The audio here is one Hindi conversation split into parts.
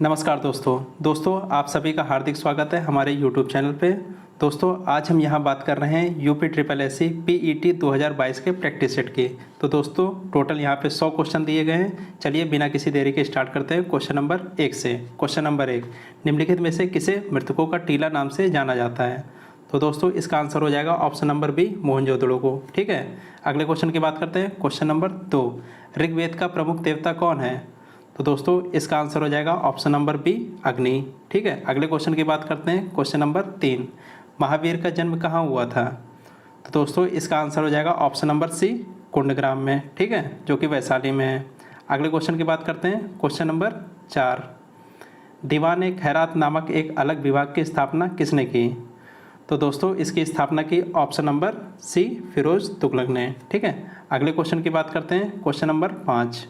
नमस्कार दोस्तों आप सभी का हार्दिक स्वागत है हमारे YouTube चैनल पे। दोस्तों आज हम यहाँ बात कर रहे हैं UP triple S C PET 2022 के प्रैक्टिस सेट की। तो दोस्तों टोटल यहाँ पे 100 क्वेश्चन दिए गए हैं। चलिए बिना किसी देरी के स्टार्ट करते हैं क्वेश्चन नंबर 1 से। क्वेश्चन नंबर 1, निम्नलिखित में से किसे मृतकों का टीला नाम से जाना जाता है? तो दोस्तों इसका आंसर हो जाएगा ऑप्शन नंबर बी, मोहनजोदड़ो को। ठीक है, अगले क्वेश्चन की बात करते हैं। क्वेश्चन नंबर 2, ऋग्वेद का प्रमुख देवता कौन है? तो दोस्तों इसका आंसर हो जाएगा ऑप्शन नंबर बी, अग्नि। ठीक है, अगले क्वेश्चन की बात करते हैं। क्वेश्चन नंबर 3, महावीर का जन्म कहाँ हुआ था? तो दोस्तों इसका आंसर हो जाएगा ऑप्शन नंबर सी, कुंडग्राम में। ठीक है, जो कि वैशाली में है। अगले क्वेश्चन की बात करते हैं। क्वेश्चन नंबर 4, दीवान खैरात नामक एक अलग विभाग की स्थापना किसने की? तो दोस्तों इसकी स्थापना की option number C, Firoz Tughlaq ने। ठीक है, अगले क्वेश्चन की बात करते हैं। क्वेश्चन नंबर 5,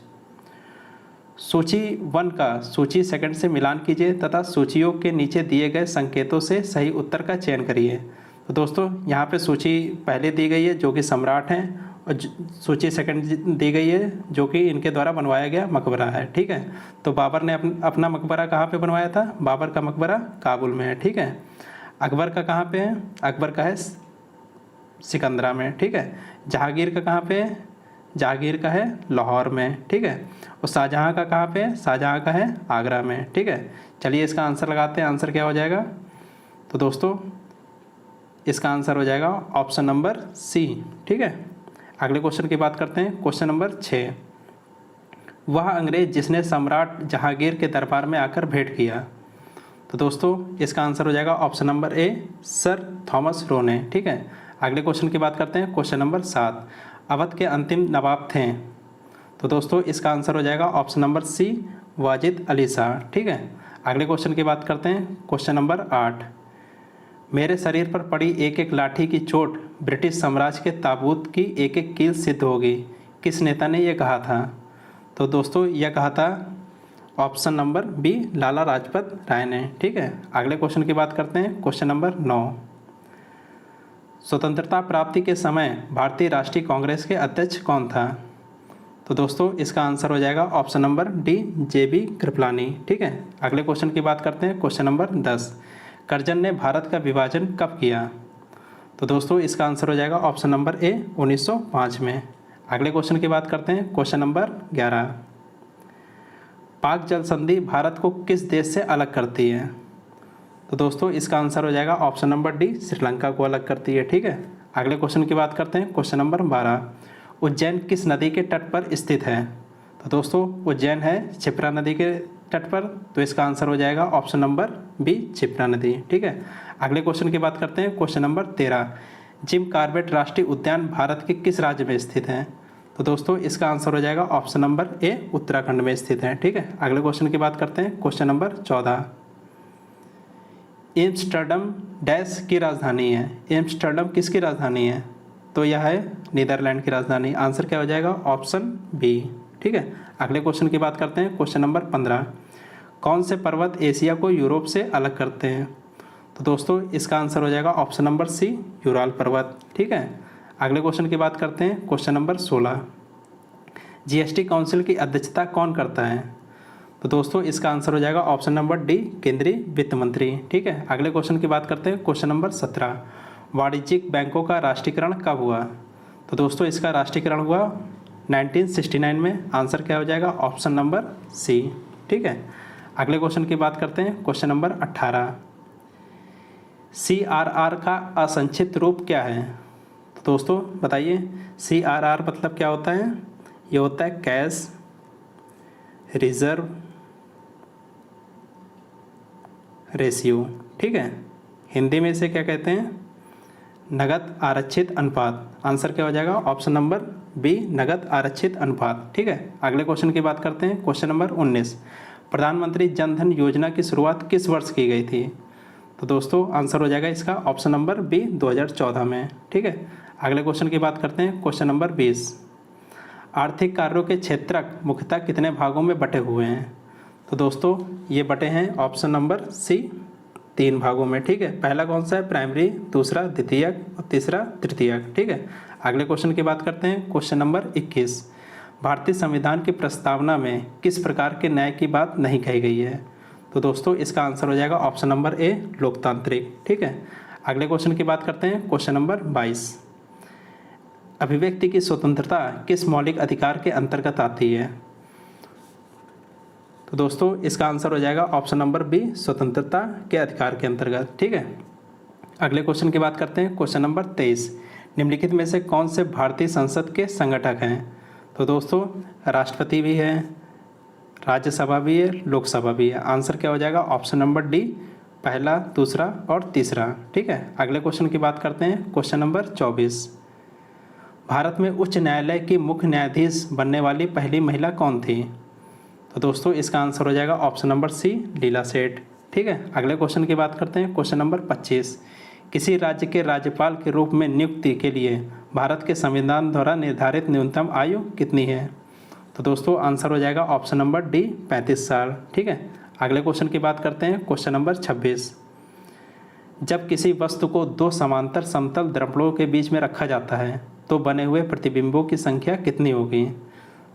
सूची 1 का सूची 2 से मिलान कीजिए तथा सूचियों के नीचे दिए गए संकेतों से सही उत्तर का चयन करिए। तो दोस्तों यहाँ पे सूची पहले दी गई है जो कि सम्राट हैं, और सूची 2 दी गई है जो कि इनके द्वारा बनवाया गया मकबरा है। ठीक है, तो बाबर ने अपना मकबरा कहाँ पे बनवाया था? बाबर का मकबरा काबुल में है। ठीक है, अकबर का कहाँ पे है? अकबर का है सिकंदरा में। ठीक है, जहांगीर का कहाँ पे है? जहांगीर का है लाहौर में। ठीक है, और शाहजहाँ का कहाँ पे है? शाहजहाँ का है आगरा में। ठीक है, चलिए इसका आंसर लगाते हैं। आंसर क्या हो जाएगा? तो दोस्तों इसका आंसर हो जाएगा ऑप्शन नंबर सी। ठीक है, अगले क्वेश्चन की बात करते हैं। क्वेश्चन नंबर 6, वह अंग्रेज जिसने सम्राट जहांगीर के दरबार में आकर भेंट किया? तो दोस्तों इसका आंसर हो जाएगा ऑप्शन नंबर ए, सर थॉमस रो ने। ठीक है, अगले क्वेश्चन की बात करते हैं। क्वेश्चन नंबर 7, अवध के अंतिम नवाब थे? तो दोस्तों इसका आंसर हो जाएगा option number C, Wajid Ali Shah. ठीक है, अगले क्वेश्चन की बात करते हैं। क्वेश्चन नंबर 8, मेरे शरीर पर पड़ी एक एक लाठी की चोट ब्रिटिश साम्राज्य के ताबूत की एक एक कील सिद्ध होगी, किस नेता ने यह कहा था? तो दोस्तों यह कहा था option number B, Lala Lajpat Rai ने। ठीक है, अगले क्वेश्चन की बात करते हैं। क्वेश्चन नंबर 9, स्वतंत्रता प्राप्ति के समय भारतीय राष्ट्रीय कांग्रेस के अध्यक्ष कौन था? तो दोस्तों इसका आंसर हो जाएगा option number D, JB Kripalani. ठीक है, अगले क्वेश्चन की बात करते हैं। क्वेश्चन नंबर 10, कर्जन ने भारत का विभाजन कब किया? तो दोस्तों इसका आंसर हो जाएगा ऑप्शन नंबर ए, 1905 में। अगले क्वेश्चन की बात करते हैं। क्वेश्चन नंबर 11, पाक जल संधि भारत को किस देश से अलग करती है? तो दोस्तों इसका आंसर हो जाएगा ऑप्शन नंबर डी, श्रीलंका को अलग करती है। ठीक है, अगले क्वेश्चन की बात करते हैं। क्वेश्चन नंबर 12, उज्जैन किस नदी के तट पर स्थित है? तो दोस्तों उज्जैन है क्षिप्रा नदी के तट पर, तो इसका आंसर हो जाएगा ऑप्शन नंबर बी, क्षिप्रा नदी। ठीक है, अगले क्वेश्चन की बात करते हैं। क्वेश्चन नंबर 13, जिम कॉर्बेट राष्ट्रीय उद्यान भारत के किस राज्य में स्थित है? तो दोस्तों इसका आंसर हो जाएगा ऑप्शन नंबर ए, उत्तराखंड में स्थित है। ठीक है, अगले क्वेश्चन की बात करते हैं। क्वेश्चन नंबर 14, एम्स्टर्डम डैश की राजधानी है? एम्स्टर्डम किसकी राजधानी है? तो यह है नीदरलैंड की राजधानी। आंसर क्या हो जाएगा? Option B. ठीक है, अगले क्वेश्चन की बात करते हैं। क्वेश्चन नंबर 15, कौन से पर्वत एशिया को यूरोप से अलग करते हैं? तो दोस्तों इसका आंसर हो जाएगा ऑप्शन नंबर सी, यूराल पर्वत। ठीक है, अगले क्वेश्चन की बात करते हैं। क्वेश्चन नंबर 16, GST काउंसिल की अध्यक्षता कौन करता है? तो दोस्तों इसका आंसर हो जाएगा ऑप्शन नंबर डी, केंद्रीय वित्त मंत्री। ठीक है, अगले क्वेश्चन की बात करते हैं। क्वेश्चन नंबर 17, वाणिज्यिक बैंकों का राष्ट्रीयकरण कब हुआ? तो दोस्तों इसका राष्ट्रीयकरण हुआ 1969 में। आंसर क्या हो जाएगा? Option number C. ठीक है, अगले क्वेश्चन की बात करते हैं। क्वेश्चन नंबर 18, CRR का असंक्षिप्त रूप क्या है? तो दोस्तों बताइए CRR मतलब क्या होता है? ये होता है कैश रिजर्व रेशियो। ठीक है, हिंदी में इसे क्या कहते हैं? नगद आरक्षित अनुपात। आंसर क्या हो जाएगा? ऑप्शन नंबर बी, नगद आरक्षित अनुपात। ठीक है, अगले क्वेश्चन की बात करते हैं। क्वेश्चन नंबर 19, प्रधानमंत्री जन धन योजना की शुरुआत किस वर्ष की गई थी? तो दोस्तों आंसर हो जाएगा इसका ऑप्शन नंबर बी, 2014 में। ठीक है, अगले क्वेश्चन की बात करते हैं। क्वेश्चन नंबर 20, आर्थिक कार्यों के क्षेत्रक मुख्यतः कितने भागों में बटे हुए हैं? तो दोस्तों ये बटे हैं ऑप्शन नंबर सी, 3 भागों में। ठीक है, पहला कौन सा है? प्राइमरी, दूसरा द्वितीयक और तीसरा तृतीयक। ठीक है, अगले क्वेश्चन की बात करते हैं। क्वेश्चन नंबर 21, भारतीय संविधान की प्रस्तावना में किस प्रकार के न्याय की बात नहीं कही गई है? तो दोस्तों इसका आंसर हो जाएगा ऑप्शन नंबर ए लोकतांत्रिक। ठीक है, अगले क्वेश्चन की बात करते हैं। क्वेश्चन नंबर 22, अभिव्यक्ति की स्वतंत्रता किस मौलिक अधिकार के अंतर्गत आती है? तो दोस्तों इसका आंसर हो जाएगा ऑप्शन नंबर बी स्वतंत्रता के अधिकार के अंतर्गत। ठीक है, अगले क्वेश्चन की बात करते हैं। क्वेश्चन नंबर 23, निम्नलिखित में से कौन से भारतीय संसद के संगठक हैं? तो दोस्तों राष्ट्रपति भी है, राज्यसभा भी है, लोकसभा भी है। आंसर क्या हो जाएगा? ऑप्शन नंबर डी पहला, दूसरा और तीसरा। ठीक है, अगले क्वेश्चन की बात करते हैं। क्वेश्चन नंबर 24, भारत में उच्च न्यायालय की मुख्य न्यायाधीश बनने वाली पहली महिला कौन थी? तो दोस्तों इसका आंसर हो जाएगा ऑप्शन नंबर सी लीला सेठ। ठीक है, अगले क्वेश्चन की बात करते हैं। क्वेश्चन नंबर 25, किसी राज्य के राज्यपाल के रूप में नियुक्ति के लिए भारत के संविधान द्वारा निर्धारित न्यूनतम आयु कितनी है? तो दोस्तों आंसर हो जाएगा ऑप्शन नंबर डी 35 साल। ठीक है, अगले क्वेश्चन की बात करते हैं। क्वेश्चन नंबर 26, जब किसी वस्तु को दो समांतर समतल दर्पणों के बीच में रखा जाता है तो बने हुए प्रतिबिंबों की संख्या कितनी होगी?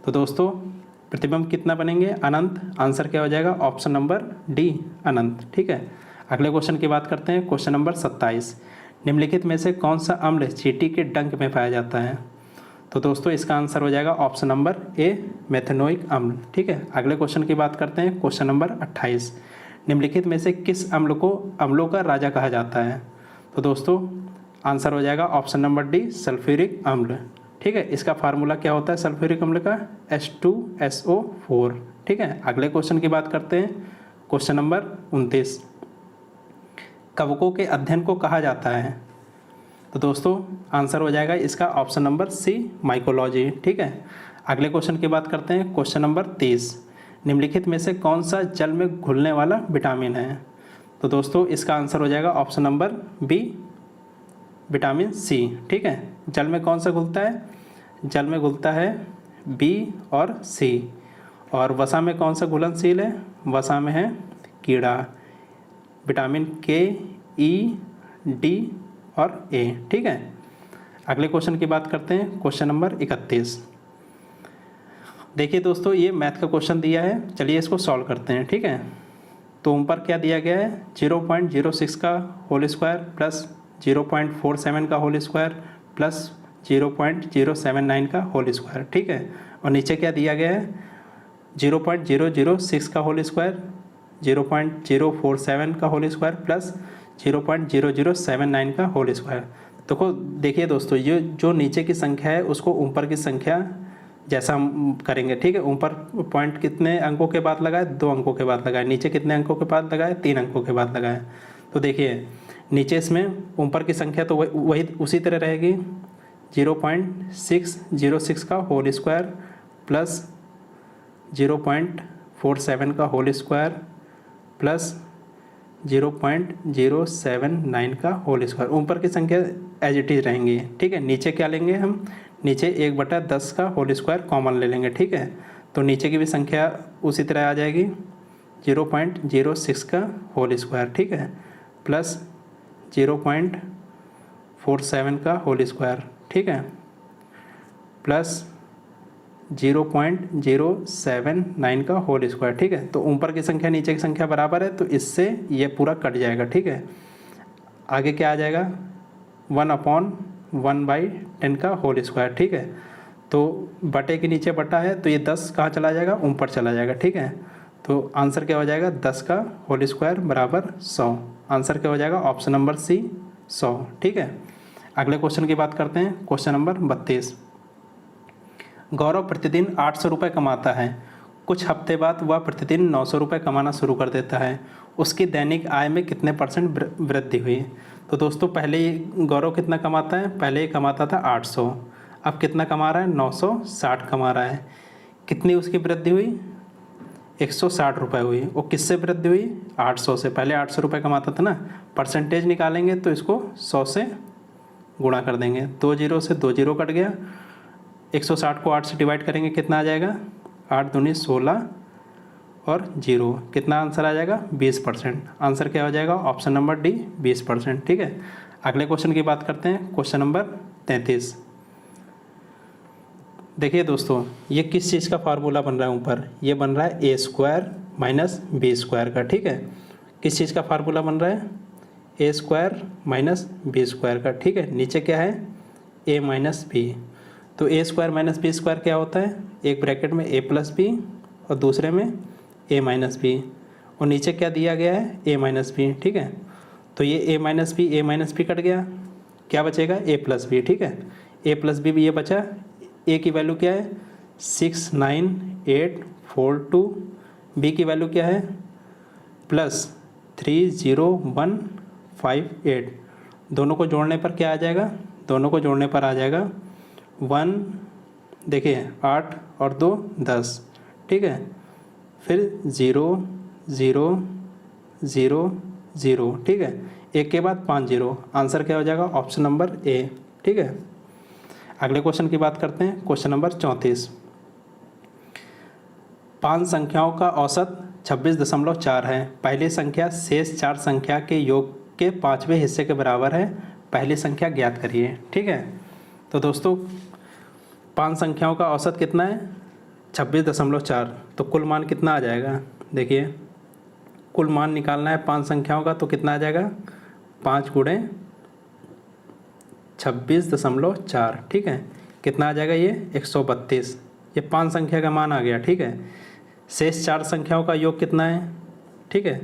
तो दोस्तों प्रतिबिंब कितना बनेंगे? अनंत। आंसर क्या हो जाएगा? ऑप्शन नंबर डी अनंत। ठीक है, अगले क्वेश्चन की बात करते हैं। क्वेश्चन नंबर 27, निम्नलिखित में से कौन सा अम्ल चींटी के डंक में पाया जाता है? तो दोस्तों इसका आंसर हो जाएगा ऑप्शन नंबर ए मेथनोइक अम्ल। ठीक है, अगले क्वेश्चन की बात करते हैं। क्वेश्चन नंबर 28, निम्नलिखित में से किस अम्ल को अम्लों का राजा कहा जाता है? तो दोस्तों आंसर हो जाएगा ऑप्शन नंबर डी सल्फ्यूरिक अम्ल। ठीक है, इसका फार्मूला क्या होता है सल्फ्यूरिक अम्ल का? H2SO4। ठीक है, अगले क्वेश्चन की बात करते हैं। क्वेश्चन नंबर 29, कवकों के अध्ययन को कहा जाता है? तो दोस्तों आंसर हो जाएगा इसका ऑप्शन नंबर सी माइकोलॉजी। ठीक है, अगले क्वेश्चन की बात करते हैं। क्वेश्चन नंबर 30, निम्नलिखित में से कौन सा जल में घुलने वाला विटामिन है? तो दोस्तों इसका आंसर हो जाएगा option number B vitamin C. ठीक है, जल में कौन सा घुलता है? जल में घुलता है बी और सी। और वसा में कौन सा घुलनशील है? वसा में है कीड़ा, विटामिन के, ई, डी और ए। ठीक है, अगले क्वेश्चन की बात करते हैं। क्वेश्चन नंबर 31, देखिए दोस्तों ये मैथ का क्वेश्चन दिया है, चलिए इसको सॉल्व करते हैं। ठीक है, तो ऊपर क्या दिया गया है? 0.06 का होल स्क्वायर प्लस 0.47 का होल स्क्वायर प्लस 0.079 का होल स्क्वायर। ठीक है, और नीचे क्या दिया गया है? 0.006 का होल स्क्वायर, 0.047 का होल स्क्वायर प्लस 0.0079 का होल स्क्वायर। तो देखिए दोस्तों ये जो नीचे की संख्या है उसको ऊपर की संख्या जैसा हम करेंगे। ठीक है, ऊपर पॉइंट कितने अंकों के बाद लगाए? 2 अंकों के बाद लगाए। नीचे कितने अंकों के बाद लगाए? 3 अंकों के बाद लगाए। तो देखिए नीचे इसमें ऊपर की संख्या तो वही उसी तरह रहेगी, 0.606 का होल स्क्वायर प्लस 0.47 का होल स्क्वायर प्लस 0.079 का होल स्क्वायर। ऊपर की संख्या एज इट इज रहेंगी। ठीक है, नीचे क्या लेंगे हम? नीचे 1/10 का होल स्क्वायर कॉमन ले लेंगे। ठीक है, तो नीचे की भी संख्या उसी तरह आ जाएगी, 0.06 का होल स्क्वायर। ठीक है, प्लस 0.47 का होल स्क्वायर। ठीक है, प्लस 0.079 का होल स्क्वायर। ठीक है, तो ऊपर की संख्या नीचे की संख्या बराबर है तो इससे ये पूरा कट जाएगा। ठीक है, आगे क्या आ जाएगा? 1/1/10 का होल स्क्वायर। ठीक है, तो बटे के नीचे बटा है तो ये 10 कहाँ चला जाएगा? ऊपर चला जाएगा। ठीक है, तो आंसर क्या हो जाएगा? 10 का होल स्क्वायर बराबर 100। आंसर क्या हो जाएगा? Option number C 100। ठीक है, अगले क्वेश्चन की बात करते हैं। क्वेश्चन नंबर 32, गौरव प्रतिदिन 800 रुपये कमाता है। कुछ हफ्ते बाद वह प्रतिदिन 900 रुपये कमाना शुरू कर देता है। उसकी दैनिक आय में कितने % वृद्धि हुई? तो दोस्तों पहले ही गौरव कितना कमाता है? पहले ही कमाता था 800, अब कितना कमा रहा है? 960 कमा रहा है। कितनी उसकी वृद्धि हुई? 160 रुपये हुई। और किससे वृद्धि हुई? 800 से। पहले 800 रुपये कमाता था ना, परसेंटेज निकालेंगे तो इसको 100 से गुणा कर देंगे। 2 जीरो से 2 जीरो कट गया। 160 को 8 से डिवाइड करेंगे, कितना आ जाएगा? 8 दूनी 16 और 0, कितना आंसर आ जाएगा? 20%। आंसर क्या हो जाएगा? Option number D 20%। ठीक है, अगले क्वेश्चन की बात करते हैं। क्वेश्चन नंबर 33, देखिए दोस्तों ये किस चीज़ का फार्मूला बन रहा है? ऊपर ये बन रहा है a² माइनस बी स्क्वायर का। ठीक है, किस चीज़ का फार्मूला बन रहा है? ए स्क्वायर माइनस बी स्क्वायर का। ठीक है, नीचे क्या है? ए माइनस बी। तो ए स्क्वायर माइनस बी स्क्वायर क्या होता है? एक ब्रैकेट में ए प्लस बी और दूसरे में ए माइनस बी, और नीचे क्या दिया गया है? ए माइनस बी। ठीक है, तो ये ए माइनस बी कट गया, क्या बचेगा? ए प्लस बी। ठीक है, ए प्लस बी भी ये बचा। ए की वैल्यू क्या है? 69842। बी की वैल्यू क्या है? प्लस 30158। दोनों को जोड़ने पर क्या आ जाएगा? दोनों को जोड़ने पर आ जाएगा 1, देखिए 8 और 2 10। ठीक है, फिर 0 0 0 0। ठीक है, एक के बाद 5 0। आंसर क्या हो जाएगा? ऑप्शन नंबर ए। ठीक है, अगले क्वेश्चन की बात करते हैं। Question number 34। 5 संख्याओं का औसत 26.4 है। पहली संख्या शेष 4 संख्या के योग के 5वें हिस्से के बराबर है। पहली संख्या ज्ञात करिए। ठीक है, तो दोस्तों 5 संख्याओं का औसत कितना है? 26.4। तो कुल मान कितना आ जाएगा? देखिए, कुल मान निकालना है 5 संख्याओं का, तो कितना आ जाएगा? 5 गुणे 26.4। ठीक है, कितना आ जाएगा? ये 132। ये 5 संख्या का मान आ गया। ठीक है, शेष 4 संख्याओं का योग कितना है? ठीक है,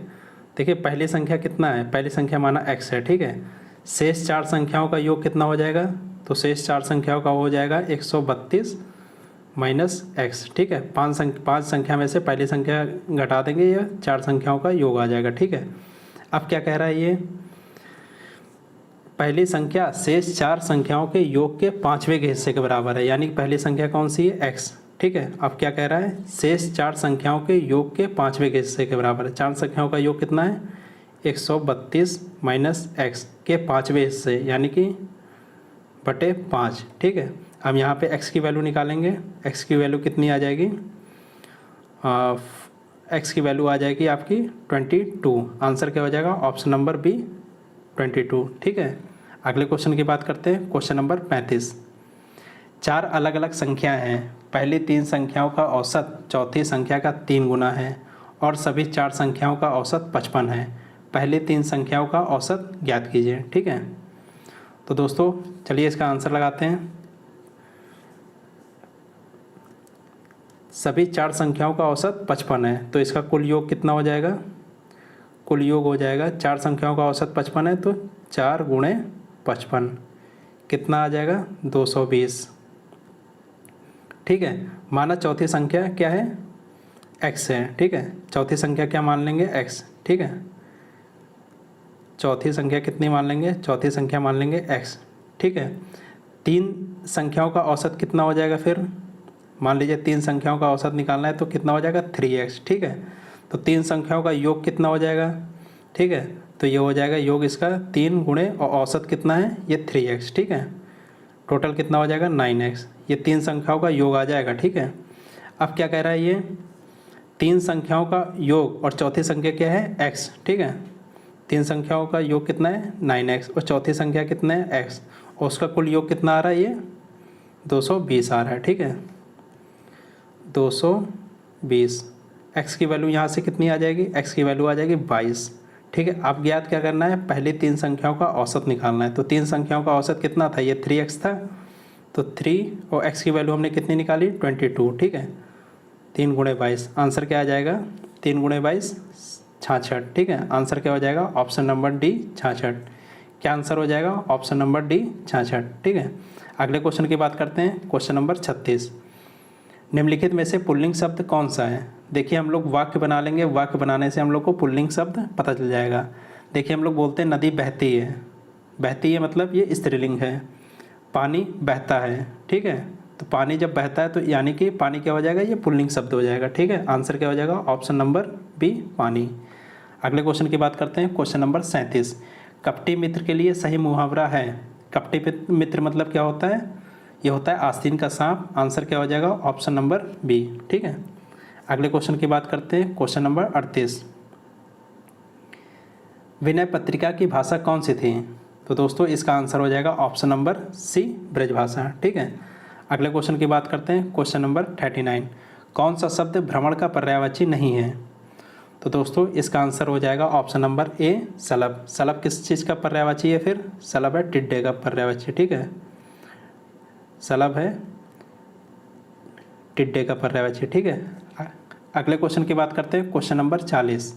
देखिए पहली संख्या कितना है? पहली संख्या माना x है। ठीक है, शेष 4 संख्याओं का योग कितना हो जाएगा? तो शेष 4 संख्याओं का हो जाएगा 132 माइनस x। ठीक है, 5 संख्या में से पहली संख्या घटा देंगे, या 4 संख्याओं का योग आ जाएगा। ठीक है, अब क्या कह रहा है ये? पहली संख्या शेष 4 संख्याओं के योग के 5वें के हिस्से के बराबर है, यानी पहली संख्या कौन सी है? x। ठीक है, अब क्या कह रहा है? शेष 4 संख्याओं के योग के 5वें के हिस्से के बराबर है। 4 संख्याओं का योग कितना है? 132 माइनस x के 5वें हिस्से, यानी कि बटे 5। ठीक है, हम यहाँ पे x की वैल्यू निकालेंगे। x की वैल्यू कितनी आ जाएगी? x की वैल्यू आ जाएगी आपकी 22। आंसर क्या हो जाएगा? Option number B 22। ठीक है, अगले क्वेश्चन की बात करते हैं। Question number 35। 4 अलग अलग संख्याएं हैं। पहली 3 संख्याओं का औसत चौथी संख्या का 3 गुना है और सभी 4 संख्याओं का औसत 55 है। पहली 3 संख्याओं का औसत ज्ञात कीजिए। ठीक है, तो दोस्तों चलिए इसका आंसर लगाते हैं। सभी 4 संख्याओं का औसत 55 है, तो इसका कुल योग कितना हो जाएगा? कुल योग हो जाएगा, 4 संख्याओं का औसत 55 है, तो 4 गुणे 55 कितना आ जाएगा? 220। ठीक है, माना चौथी संख्या क्या है? x है। ठीक है, चौथी संख्या क्या मान लेंगे? x। ठीक है, चौथी संख्या कितनी मान लेंगे? चौथी संख्या मान लेंगे x। ठीक है, 3 संख्याओं का औसत कितना हो जाएगा? फिर मान लीजिए 3 संख्याओं का औसत निकालना है, तो कितना हो जाएगा? 3x। ठीक है, तो 3 संख्याओं का योग कितना हो जाएगा? ठीक है, तो ये हो जाएगा योग इसका 3 गुणे और औसत कितना है? ये 3x। ठीक है, टोटल कितना हो जाएगा? 9x। ये 3 संख्याओं का योग आ जाएगा। ठीक है, अब क्या कह रहा है ये? 3 संख्याओं का योग और चौथी संख्या क्या है? x। ठीक है, 3 संख्याओं का योग कितना है? 9x, और चौथी संख्या कितना है? x, और उसका कुल योग कितना आ रहा है? ये 220 आ रहा है। ठीक है, 220। x की वैल्यू यहाँ से कितनी आ जाएगी? x की वैल्यू आ जाएगी 22। ठीक है, अब ज्ञात क्या करना है? पहली 3 संख्याओं का औसत निकालना है। तो 3 संख्याओं का औसत कितना था? ये 3x था, तो 3 और x की वैल्यू हमने कितनी निकाली? 22। ठीक है, 3 गुणे 22। आंसर क्या आ जाएगा? 3 गुणे 22 66। ठीक है, आंसर क्या हो जाएगा? Option number D 66। क्या आंसर हो जाएगा? Option number D 66। ठीक है, अगले क्वेश्चन की बात करते हैं। Question number 36। निम्नलिखित में से पुल्लिंग शब्द कौन सा है? देखिए हम लोग वाक्य बना लेंगे, वाक्य बनाने से हम लोग को पुल्लिंग शब्द पता चल जाएगा। देखिए हम लोग बोलते हैं नदी बहती है, बहती है मतलब ये स्त्रीलिंग है। पानी बहता है। ठीक है, तो पानी जब बहता है तो यानी कि पानी क्या हो जाएगा? ये पुल्लिंग शब्द हो जाएगा। ठीक है, आंसर क्या हो जाएगा? ऑप्शन नंबर बी पानी। अगले क्वेश्चन की बात करते हैं। Question number 37। कपटी मित्र के लिए सही मुहावरा है। कपटी मित्र मतलब क्या होता है? ये होता है आस्तीन का सांप। आंसर क्या हो जाएगा? Option number B. ठीक है, अगले क्वेश्चन की बात करते हैं। Question number 38। विनय पत्रिका की भाषा कौन सी थी? तो दोस्तों इसका आंसर हो जाएगा ऑप्शन नंबर सी ब्रजभाषा। ठीक है, अगले क्वेश्चन की बात करते हैं। Question number 39। कौन सा शब्द भ्रमण का पर्यायवाची नहीं है? तो दोस्तों इसका आंसर हो जाएगा ऑप्शन नंबर ए सलब। सलब किस चीज़ का पर्यायवाची है? फिर सलब है टिड्डे का पर्यायवाची। ठीक है, सलब है टिड्डे का पर्यायवाची। ठीक है, अगले क्वेश्चन की बात करते हैं। क्वेश्चन नंबर 40,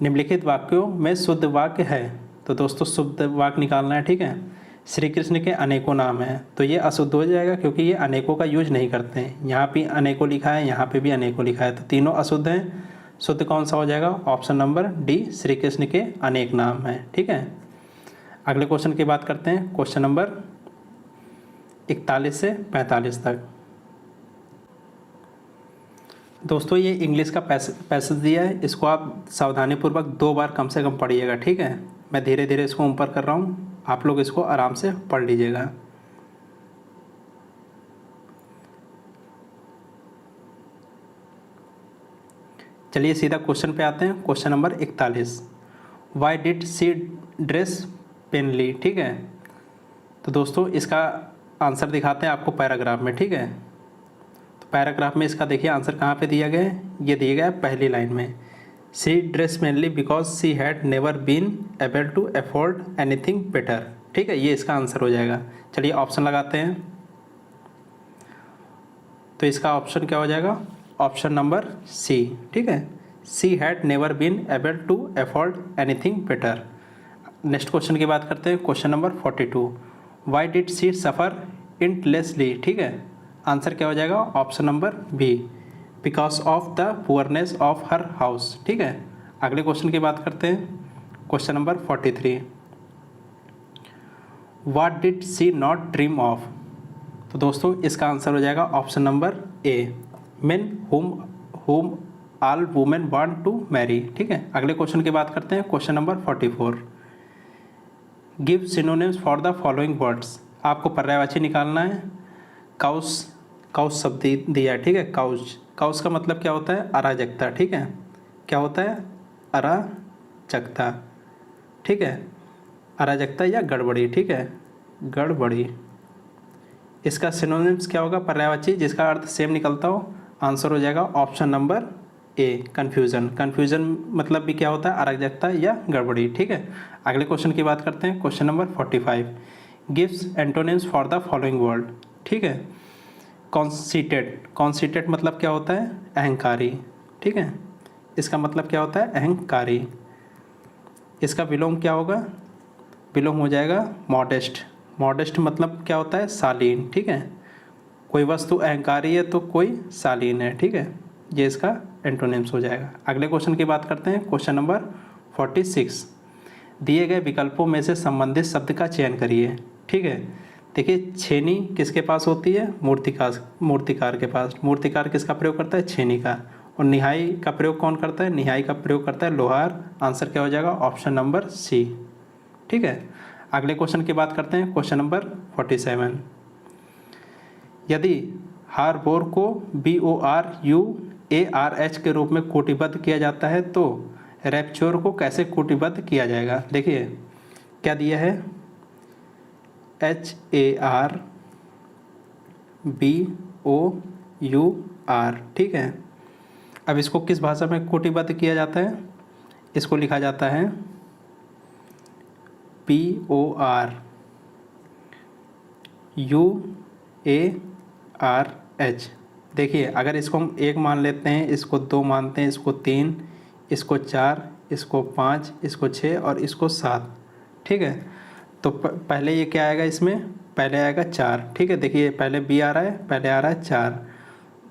निम्नलिखित वाक्यों में शुद्ध वाक्य है। तो दोस्तों शुद्ध वाक्य निकालना है। ठीक है, श्री कृष्ण के अनेकों नाम हैं, तो ये अशुद्ध हो जाएगा क्योंकि ये अनेकों का यूज नहीं करते हैं। यहाँ भी अनेकों लिखा है, यहाँ पे भी अनेकों लिखा है, तो तीनों अशुद्ध हैं। शुद्ध कौन सा हो जाएगा? Option number D, Shri Krishna के अनेक नाम हैं। ठीक है, अगले क्वेश्चन की बात करते हैं। क्वेश्चन नंबर 41 से 45 तक। दोस्तों ये इंग्लिश का पैसेज दिया है, इसको आप सावधानीपूर्वक 2 बार कम से कम पढ़िएगा। ठीक है, मैं धीरे धीरे इसको ऊपर कर रहा हूँ, आप लोग इसको आराम से पढ़ लीजिएगा। चलिए सीधा क्वेश्चन पे आते हैं। Question number 41, why did she dress plainly. ठीक है, तो दोस्तों इसका आंसर दिखाते हैं आपको पैराग्राफ में। ठीक है, तो पैराग्राफ में इसका देखिए आंसर कहाँ पे दिया गया है। ये दिया गया है पहली लाइन में, she dress mainly because she had never been able to afford anything better. ठीक है, ये इसका आंसर हो जाएगा। चलिए ऑप्शन लगाते हैं, तो इसका ऑप्शन क्या हो जाएगा? Option number C. ठीक है, she had never been able to afford anything better. Next question की बात करते हैं। Question number 42, why did she suffer endlessly. ठीक है, आंसर क्या हो जाएगा? Option number B, because of the poorness of her house. ठीक है, अगले क्वेश्चन की बात करते हैं। Question number 43, what did she not dream of. तो दोस्तों इसका आंसर हो जाएगा option number A, men home all women want to marry. ठीक है, अगले क्वेश्चन की बात करते हैं। Question number 44, give synonyms for the following words. आपको पर्यायवाची निकालना है। काउस, काउस शब्द दिया है। ठीक है, काउस, काउस का मतलब क्या होता है? अराजकता। ठीक है, क्या होता है? अराजकता। ठीक है, अराजकता या गड़बड़ी। ठीक है, गड़बड़ी। इसका सिनोनिम्स क्या होगा? पर्यायवाची जिसका अर्थ सेम निकलता हो। आंसर हो जाएगा ऑप्शन नंबर ए, कन्फ्यूज़न। कन्फ्यूज़न मतलब भी क्या होता है? अराजकता या गड़बड़ी। ठीक है, अगले क्वेश्चन की बात करते हैं। Question number 45, gives antonyms for the following word. ठीक है, कॉन्सीटेड, कॉन्सीटेड मतलब क्या होता है? अहंकारी। ठीक है, इसका मतलब क्या होता है? अहंकारी। इसका विलोम क्या होगा? विलोम हो जाएगा मॉडेस्ट। मॉडेस्ट मतलब क्या होता है? शालीन। ठीक है, कोई वस्तु अहंकारी है तो कोई शालीन है। ठीक है, ये इसका एंटोनिम्स हो जाएगा। अगले क्वेश्चन की बात करते हैं। क्वेश्चन नंबर 46, दिए गए विकल्पों में से संबंधित शब्द का चयन करिए। ठीक है, देखिए छेनी किसके पास होती है? मूर्तिकार के पास। मूर्तिकार किसका प्रयोग करता है? छेनी का। और निहाई का प्रयोग कौन करता है? निहाई का प्रयोग करता है लोहार। आंसर क्या हो जाएगा? Option number C. ठीक है, अगले क्वेश्चन की बात करते हैं। क्वेश्चन नंबर 47, यदि हार बोर को BORUARH के रूप में कोटिबद्ध किया जाता है तो रैप्च्योर को कैसे कोटिबद्ध किया जाएगा? देखिए क्या दिया है? HARBOUR। ठीक है, अब इसको किस भाषा में कोटिबद्ध किया जाता है? इसको लिखा जाता है PORUARH। देखिए अगर इसको हम 1 मान लेते हैं, इसको 2 मानते हैं, इसको 3, इसको 4, इसको 5, इसको 6 और इसको 7। ठीक है, तो पहले ये क्या आएगा? इसमें पहले आएगा 4। ठीक है, देखिए पहले B आ रहा है, पहले आ रहा है 4,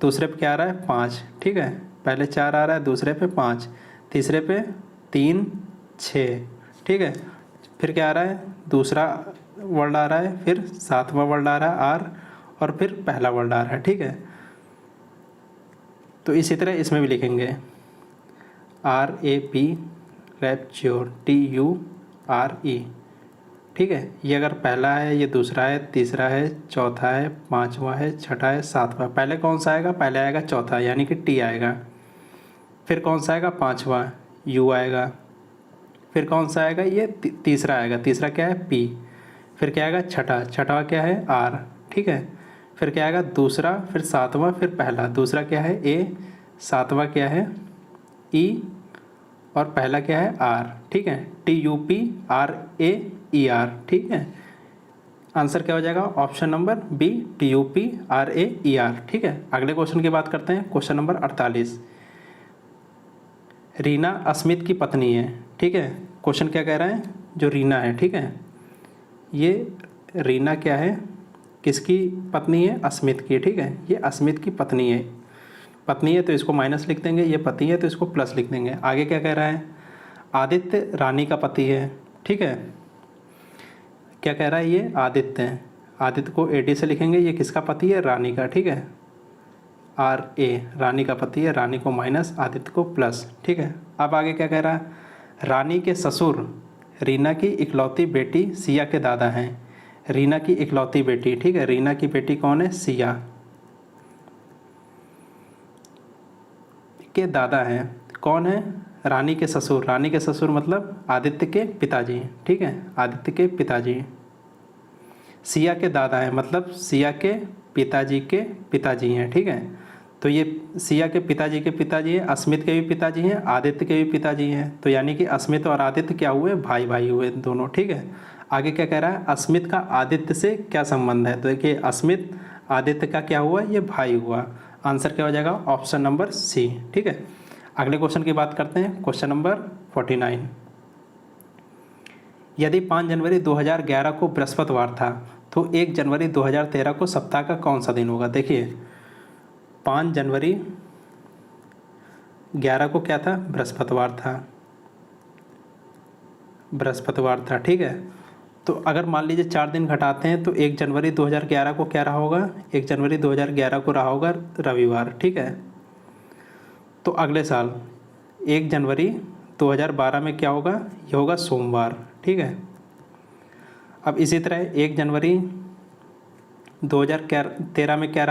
दूसरे पे क्या आ रहा है? 5। ठीक है, पहले 4 आ रहा है, दूसरे पे 5, तीसरे पे 3, 6। ठीक है, फिर क्या आ रहा है? दूसरा वर्ड आ रहा है, फिर 7वां वर्ड आ रहा है R, और फिर पहला वर्ड आ रहा है। ठीक है, तो इसी तरह इसमें भी लिखेंगे RAP, रैप्च्योर, TURE। ठीक है, ये अगर पहला है, ये दूसरा है, तीसरा है, चौथा है, 5वां है, छठा है, 7वां। पहले कौन सा आएगा? पहले आएगा चौथा यानी कि T आएगा। फिर कौन सा आएगा? 5वां, U आएगा। फिर कौन सा आएगा? ये तीसरा आएगा। तीसरा क्या है? P। फिर क्या आएगा? छठा। छठा क्या है? R। ठीक है, फिर क्या आएगा? दूसरा, फिर 7वां, फिर पहला। दूसरा क्या है? A, 7वां क्या है? E, और पहला क्या है आर, ठीक है, TUPRAER, ठीक है। आंसर क्या हो जाएगा ऑप्शन नंबर बी TUPRAER, ठीक है। अगले क्वेश्चन की बात करते हैं, क्वेश्चन नंबर 48। रीना अस्मित की पत्नी है, ठीक है। क्वेश्चन क्या कह रहा है, जो रीना है, ठीक है, ये रीना क्या है, किसकी पत्नी है, अस्मित की, ठीक है। ये अस्मित की पत्नी है, पत्नी है तो इसको माइनस लिख देंगे, ये पति है तो इसको प्लस लिख देंगे। आगे क्या कह रहा है, आदित्य रानी का पति है, ठीक है। क्या कह रहा है, ये आदित्य है, आदित्य को AD से लिखेंगे, ये किसका पति है, रानी का, ठीक है, RA, रानी का पति है, रानी को माइनस, आदित्य को प्लस, ठीक है। अब आगे क्या कह रहा है, रानी के ससुर रीना की इकलौती बेटी सिया के दादा हैं। रीना की इकलौती बेटी, ठीक है, रीना की बेटी कौन है, सिया के दादा हैं, कौन है, रानी के ससुर। रानी के ससुर मतलब आदित्य के पिताजी, ठीक है, आदित्य के पिताजी। सिया के दादा हैं मतलब सिया के पिताजी हैं, ठीक है। तो ये सिया के पिताजी हैं, अस्मित के भी पिताजी हैं, आदित्य के भी पिताजी हैं, तो यानी कि अस्मित और आदित्य क्या हुए, भाई भाई हुए दोनों, ठीक है। आगे क्या कह रहा है, अस्मित का आदित्य से क्या संबंध है, तो देखिए अस्मित आदित्य का क्या हुआ, ये भाई हुआ। आंसर क्या हो जाएगा ऑप्शन नंबर सी, ठीक है। अगले क्वेश्चन की बात करते हैं, क्वेश्चन नंबर 49। यदि 5 जनवरी 2011 को बृहस्पतिवार था तो 1 जनवरी 2013 को सप्ताह का कौन सा दिन होगा। देखिए 5 जनवरी 11 को क्या था, बृहस्पतिवार था, ठीक है। तो अगर मान लीजिए 4 दिन घटाते हैं तो 1 जनवरी 2011 को क्या रहा होगा, 1 जनवरी 2011 को रहा होगा रविवार, ठीक है। तो अगले साल 1 जनवरी 2012 में क्या होगा, ये होगा सोमवार, ठीक है। अब इसी तरह 1 जनवरी 2013 में क्या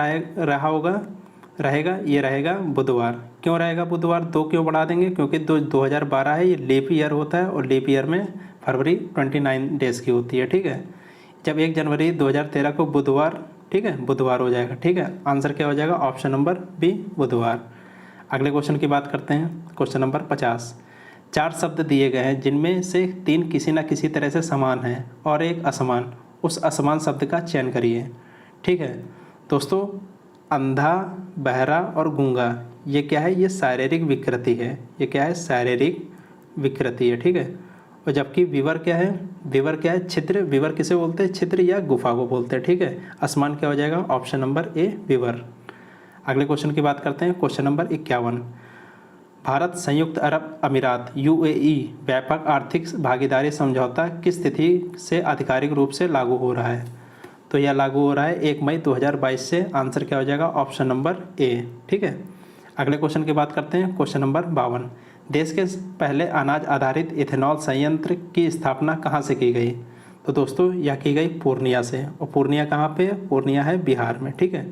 रहेगा, ये रहेगा बुधवार। क्यों रहेगा बुधवार, 2 क्यों बढ़ा देंगे, क्योंकि 2012 है, ये लीप ईयर होता है और लीप ईयर में फरवरी 29 डेज़ की होती है, ठीक है। जब 1 जनवरी 2013 को बुधवार, ठीक है, बुधवार हो जाएगा, ठीक है। आंसर क्या हो जाएगा ऑप्शन नंबर बी बुधवार। अगले क्वेश्चन की बात करते हैं, क्वेश्चन नंबर 50। 4 शब्द दिए गए हैं जिनमें से 3 किसी न किसी तरह से समान हैं और एक असमान, उस असमान शब्द का चयन करिए, ठीक है। दोस्तों अंधा, बहरा और गूंगा, ये क्या है, ये शारीरिक विकृति है, ये क्या है, शारीरिक विकृति है, ठीक है। और जबकि विवर क्या है, छिद्र। विवर किसे बोलते हैं, छिद्र या गुफा को बोलते हैं, ठीक है। असमान क्या हो जाएगा ऑप्शन नंबर ए विवर। अगले क्वेश्चन की बात करते हैं, क्वेश्चन नंबर 51। भारत संयुक्त अरब अमीरात UAE व्यापक आर्थिक भागीदारी समझौता किस तिथि से आधिकारिक रूप से लागू हो रहा है, तो यह लागू हो रहा है 1 मई 2022 से। आंसर क्या हो जाएगा ऑप्शन नंबर ए, ठीक है। अगले क्वेश्चन की बात करते हैं, क्वेश्चन नंबर 52। देश के पहले अनाज आधारित इथेनॉल संयंत्र की स्थापना कहाँ से की गई, तो दोस्तों यह की गई पूर्णिया से, और पूर्णिया कहाँ पे है, पूर्णिया है बिहार में, ठीक है।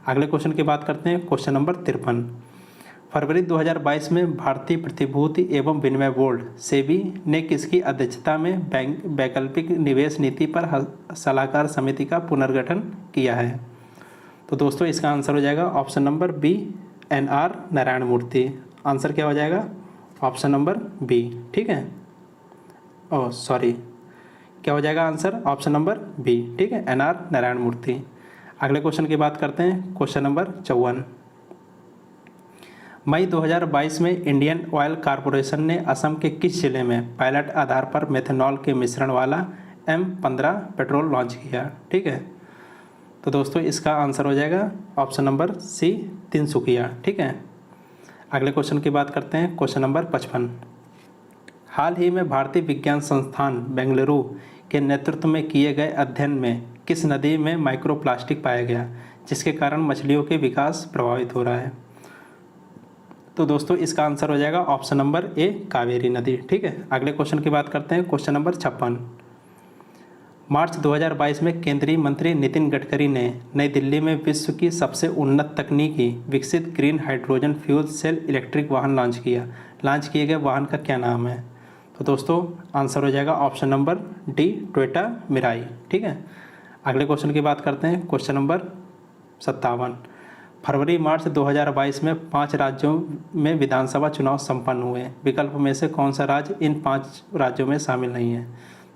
अगले क्वेश्चन की बात करते हैं, क्वेश्चन नंबर 53। फरवरी 2022 में भारतीय प्रतिभूति एवं विनिमय बोर्ड सेबी ने किसकी अध्यक्षता में वैकल्पिक निवेश नीति पर सलाहकार समिति का पुनर्गठन किया है, तो दोस्तों इसका आंसर हो जाएगा option number B NR Narayana Murthy. Answer क्या हो जाएगा ऑप्शन नंबर बी, ठीक है। क्या हो जाएगा आंसर ऑप्शन नंबर बी, ठीक है, NR नारायण मूर्ति। अगले क्वेश्चन की बात करते हैं, क्वेश्चन नंबर 54। मई 2022 में इंडियन ऑयल कॉरपोरेशन ने असम के किस जिले में पायलट आधार पर मेथनॉल के मिश्रण वाला M15 पेट्रोल लॉन्च किया, ठीक है। तो दोस्तों इसका आंसर हो जाएगा ऑप्शन नंबर सी तिनसुकिया, ठीक है। अगले क्वेश्चन की बात करते हैं, क्वेश्चन नंबर 55। हाल ही में भारतीय विज्ञान संस्थान बेंगलुरु के नेतृत्व में किए गए अध्ययन में किस नदी में माइक्रोप्लास्टिक पाया गया जिसके कारण मछलियों के विकास प्रभावित हो रहा है, तो दोस्तों इसका आंसर हो जाएगा ऑप्शन नंबर ए कावेरी नदी, ठीक है। अगले क्वेश्चन की बात करते हैं, क्वेश्चन नंबर 56। मार्च 2022 में केंद्रीय मंत्री नितिन गडकरी ने नई दिल्ली में विश्व की सबसे उन्नत तकनीकी विकसित green hydrogen fuel cell electric वाहन लॉन्च किए गए वाहन का क्या नाम है, तो दोस्तों आंसर हो जाएगा option number D Toyota Mirai, ठीक है। अगले क्वेश्चन की बात करते हैं, क्वेश्चन नंबर 57। फरवरी मार्च 2022 में 5 राज्यों में विधानसभा चुनाव संपन्न हुए। विकल्प में से कौन सा राज्य इन 5 राज्यों में शामिल नहीं है?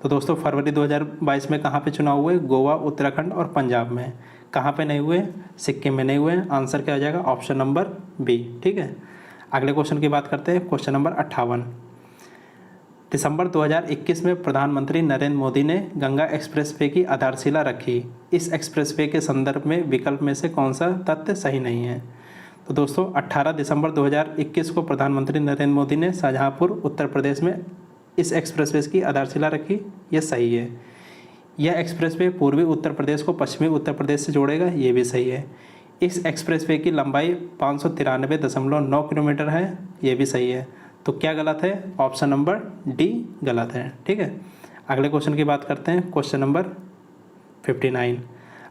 तो दोस्तों फरवरी 2022 में कहाँ पे चुनाव हुए? गोवा, उत्तराखंड और पंजाब में। कहाँ पे नहीं हुए? सिक्किम में नहीं हुए। आंसर क्या हो जाएगा? Option number B. ठीक है, अगले क्वेश्चन की बात करते हैं। Question number 58। दिसंबर 2021 में प्रधानमंत्री नरेंद्र मोदी ने गंगा एक्सप्रेसवे की आधारशिला रखी। इस एक्सप्रेसवे के संदर्भ में विकल्प में से कौन सा तथ्य सही नहीं है? तो दोस्तों 18 दिसंबर 2021 को प्रधानमंत्री नरेंद्र मोदी ने शाहजहांपुर उत्तर प्रदेश में इस एक्सप्रेसवे की आधारशिला रखी। यह सही है। यह एक्सप्रेसवे पूर्वी उत्तर प्रदेश को पश्चिमी उत्तर प्रदेश से जोड़ेगा। ये भी सही है। इस एक्सप्रेसवे की लंबाई 593.9 किलोमीटर है। ये भी सही है। तो क्या गलत है? ऑप्शन नंबर डी गलत है। ठीक है, अगले क्वेश्चन की बात करते हैं। Question number 59।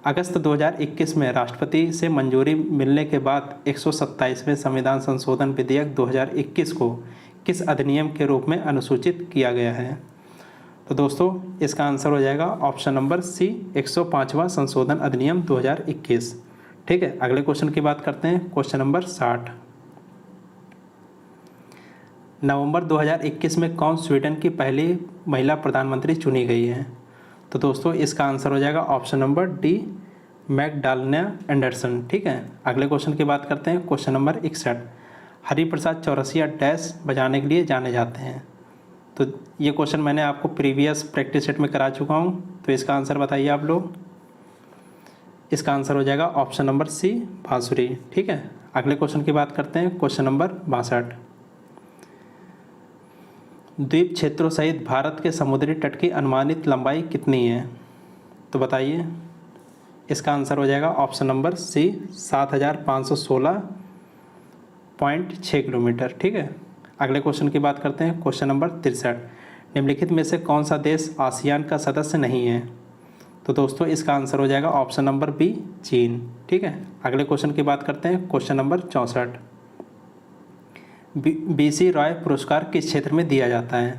अगस्त 2021 में राष्ट्रपति से मंजूरी मिलने के बाद 127वें संविधान संशोधन विधेयक 2021 को किस अधिनियम के रूप में अनुसूचित किया गया है? तो दोस्तों इसका आंसर हो जाएगा ऑप्शन नंबर सी, 105वां संशोधन अधिनियम 2021। ठीक है, अगले क्वेश्चन की बात करते हैं। Question number 60। नवंबर 2021 में कौन स्वीडन की पहली महिला प्रधानमंत्री चुनी गई है? तो दोस्तों इसका आंसर हो जाएगा option number D, Magdalena Anderson. ठीक है, अगले क्वेश्चन की बात करते हैं। Question number 61। Hariprasad Chaurasia dash बजाने के लिए जाने जाते हैं। तो ये क्वेश्चन मैंने आपको प्रीवियस प्रैक्टिस सेट में करा चुका हूँ। तो इसका आंसर बताइए आप लोग। इसका आंसर हो जाएगा ऑप्शन नंबर सी, बांसुरी। ठीक है, अगले क्वेश्चन की बात करते हैं। Question number 62। द्वीप क्षेत्रों सहित भारत के समुद्री तट की अनुमानित लंबाई कितनी है? तो बताइए। इसका आंसर हो जाएगा ऑप्शन नंबर सी, 7516.6 किलोमीटर। ठीक है, अगले क्वेश्चन की बात करते हैं। Question number 63। निम्नलिखित में से कौन सा देश आसियान का सदस्य नहीं है? तो दोस्तों इसका आंसर हो जाएगा ऑप्शन नंबर बी, चीन। ठीक है, अगले क्वेश्चन की बात करते हैं। Question number 64। BC रॉय पुरस्कार किस क्षेत्र में दिया जाता है?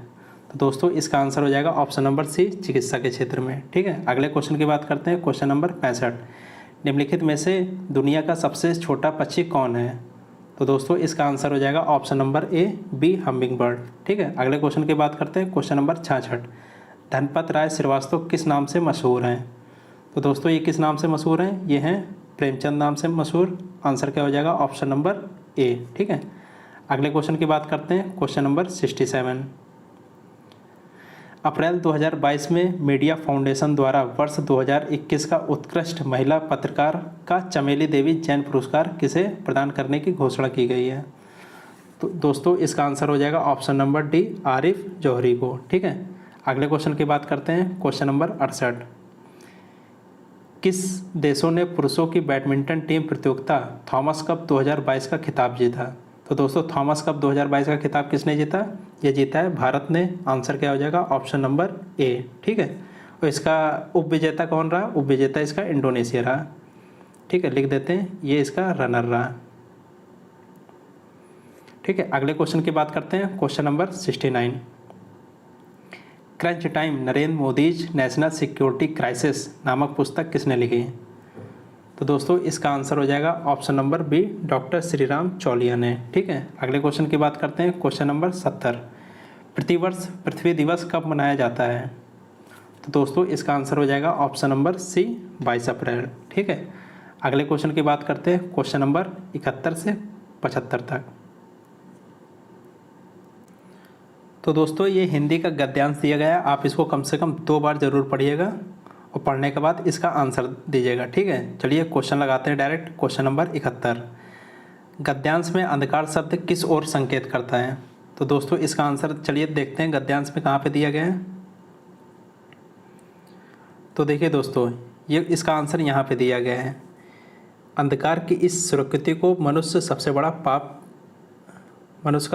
तो दोस्तों इसका आंसर हो जाएगा ऑप्शन नंबर सी, चिकित्सा के क्षेत्र में। ठीक है, अगले क्वेश्चन की बात करते हैं। Question number 65। निम्नलिखित में से दुनिया का सबसे छोटा पक्षी कौन है? तो दोस्तों इसका आंसर हो जाएगा option number A, B, hummingbird. ठीक है, अगले क्वेश्चन की बात करते हैं। Question number 66। धनपत राय श्रीवास्तव किस नाम से मशहूर हैं? तो दोस्तों ये किस नाम से मशहूर हैं? ये हैं प्रेमचंद नाम से मशहूर। आंसर क्या हो जाएगा? ऑप्शन नंबर ए। ठीक है, अगले क्वेश्चन की बात करते हैं। Question number 67। अप्रैल 2022 में मीडिया फाउंडेशन द्वारा वर्ष 2021 का उत्कृष्ट महिला पत्रकार का चमेली देवी जैन पुरस्कार किसे प्रदान करने की घोषणा की गई है? तो दोस्तों इसका आंसर हो जाएगा ऑप्शन नंबर डी, आरिफ जौहरी को। ठीक है, अगले क्वेश्चन की बात करते हैं। Question number 68। किस देशों ने पुरुषों की बैडमिंटन टीम प्रतियोगिता थॉमस कप 2022 का खिताब जीता? तो दोस्तों थॉमस कप 2022 का खिताब किसने जीता? ये जीता है भारत ने। आंसर क्या हो जाएगा? ऑप्शन नंबर ए। ठीक है, और इसका उपविजेता कौन रहा? उपविजेता इसका इंडोनेशिया रहा। ठीक है, लिख देते हैं, ये इसका रनर रहा। ठीक है, अगले क्वेश्चन की बात करते हैं। Question number 69। Crunch time Narendra Modi's national security crisis नामक पुस्तक किसने लिखी? तो दोस्तों इसका आंसर हो जाएगा option number B, doctor Shriram Chaulia ने। ठीक है, अगले क्वेश्चन की बात करते हैं। Question number 70। प्रतिवर्ष पृथ्वी दिवस कब मनाया जाता है? तो दोस्तों इसका आंसर हो जाएगा ऑप्शन नंबर सी, 22 अप्रैल। ठीक है, अगले क्वेश्चन की बात करते हैं। क्वेश्चन नंबर 71 से 75 तक। तो दोस्तों ये हिंदी का गद्यांश दिया गया है। आप इसको कम से कम 2 बार ज़रूर पढ़िएगा और पढ़ने के बाद इसका आंसर दीजिएगा। ठीक है, चलिए क्वेश्चन लगाते हैं डायरेक्ट। Question number 71। गद्यांश में अंधकार शब्द किस ओर संकेत करता है? तो दोस्तों इसका आंसर चलिए देखते हैं गद्यांश में कहाँ पे दिया गया है। तो देखिए दोस्तों, ये इसका आंसर यहाँ पे दिया गया है। अंधकार की इस सुरक्षिति को मनुष्य का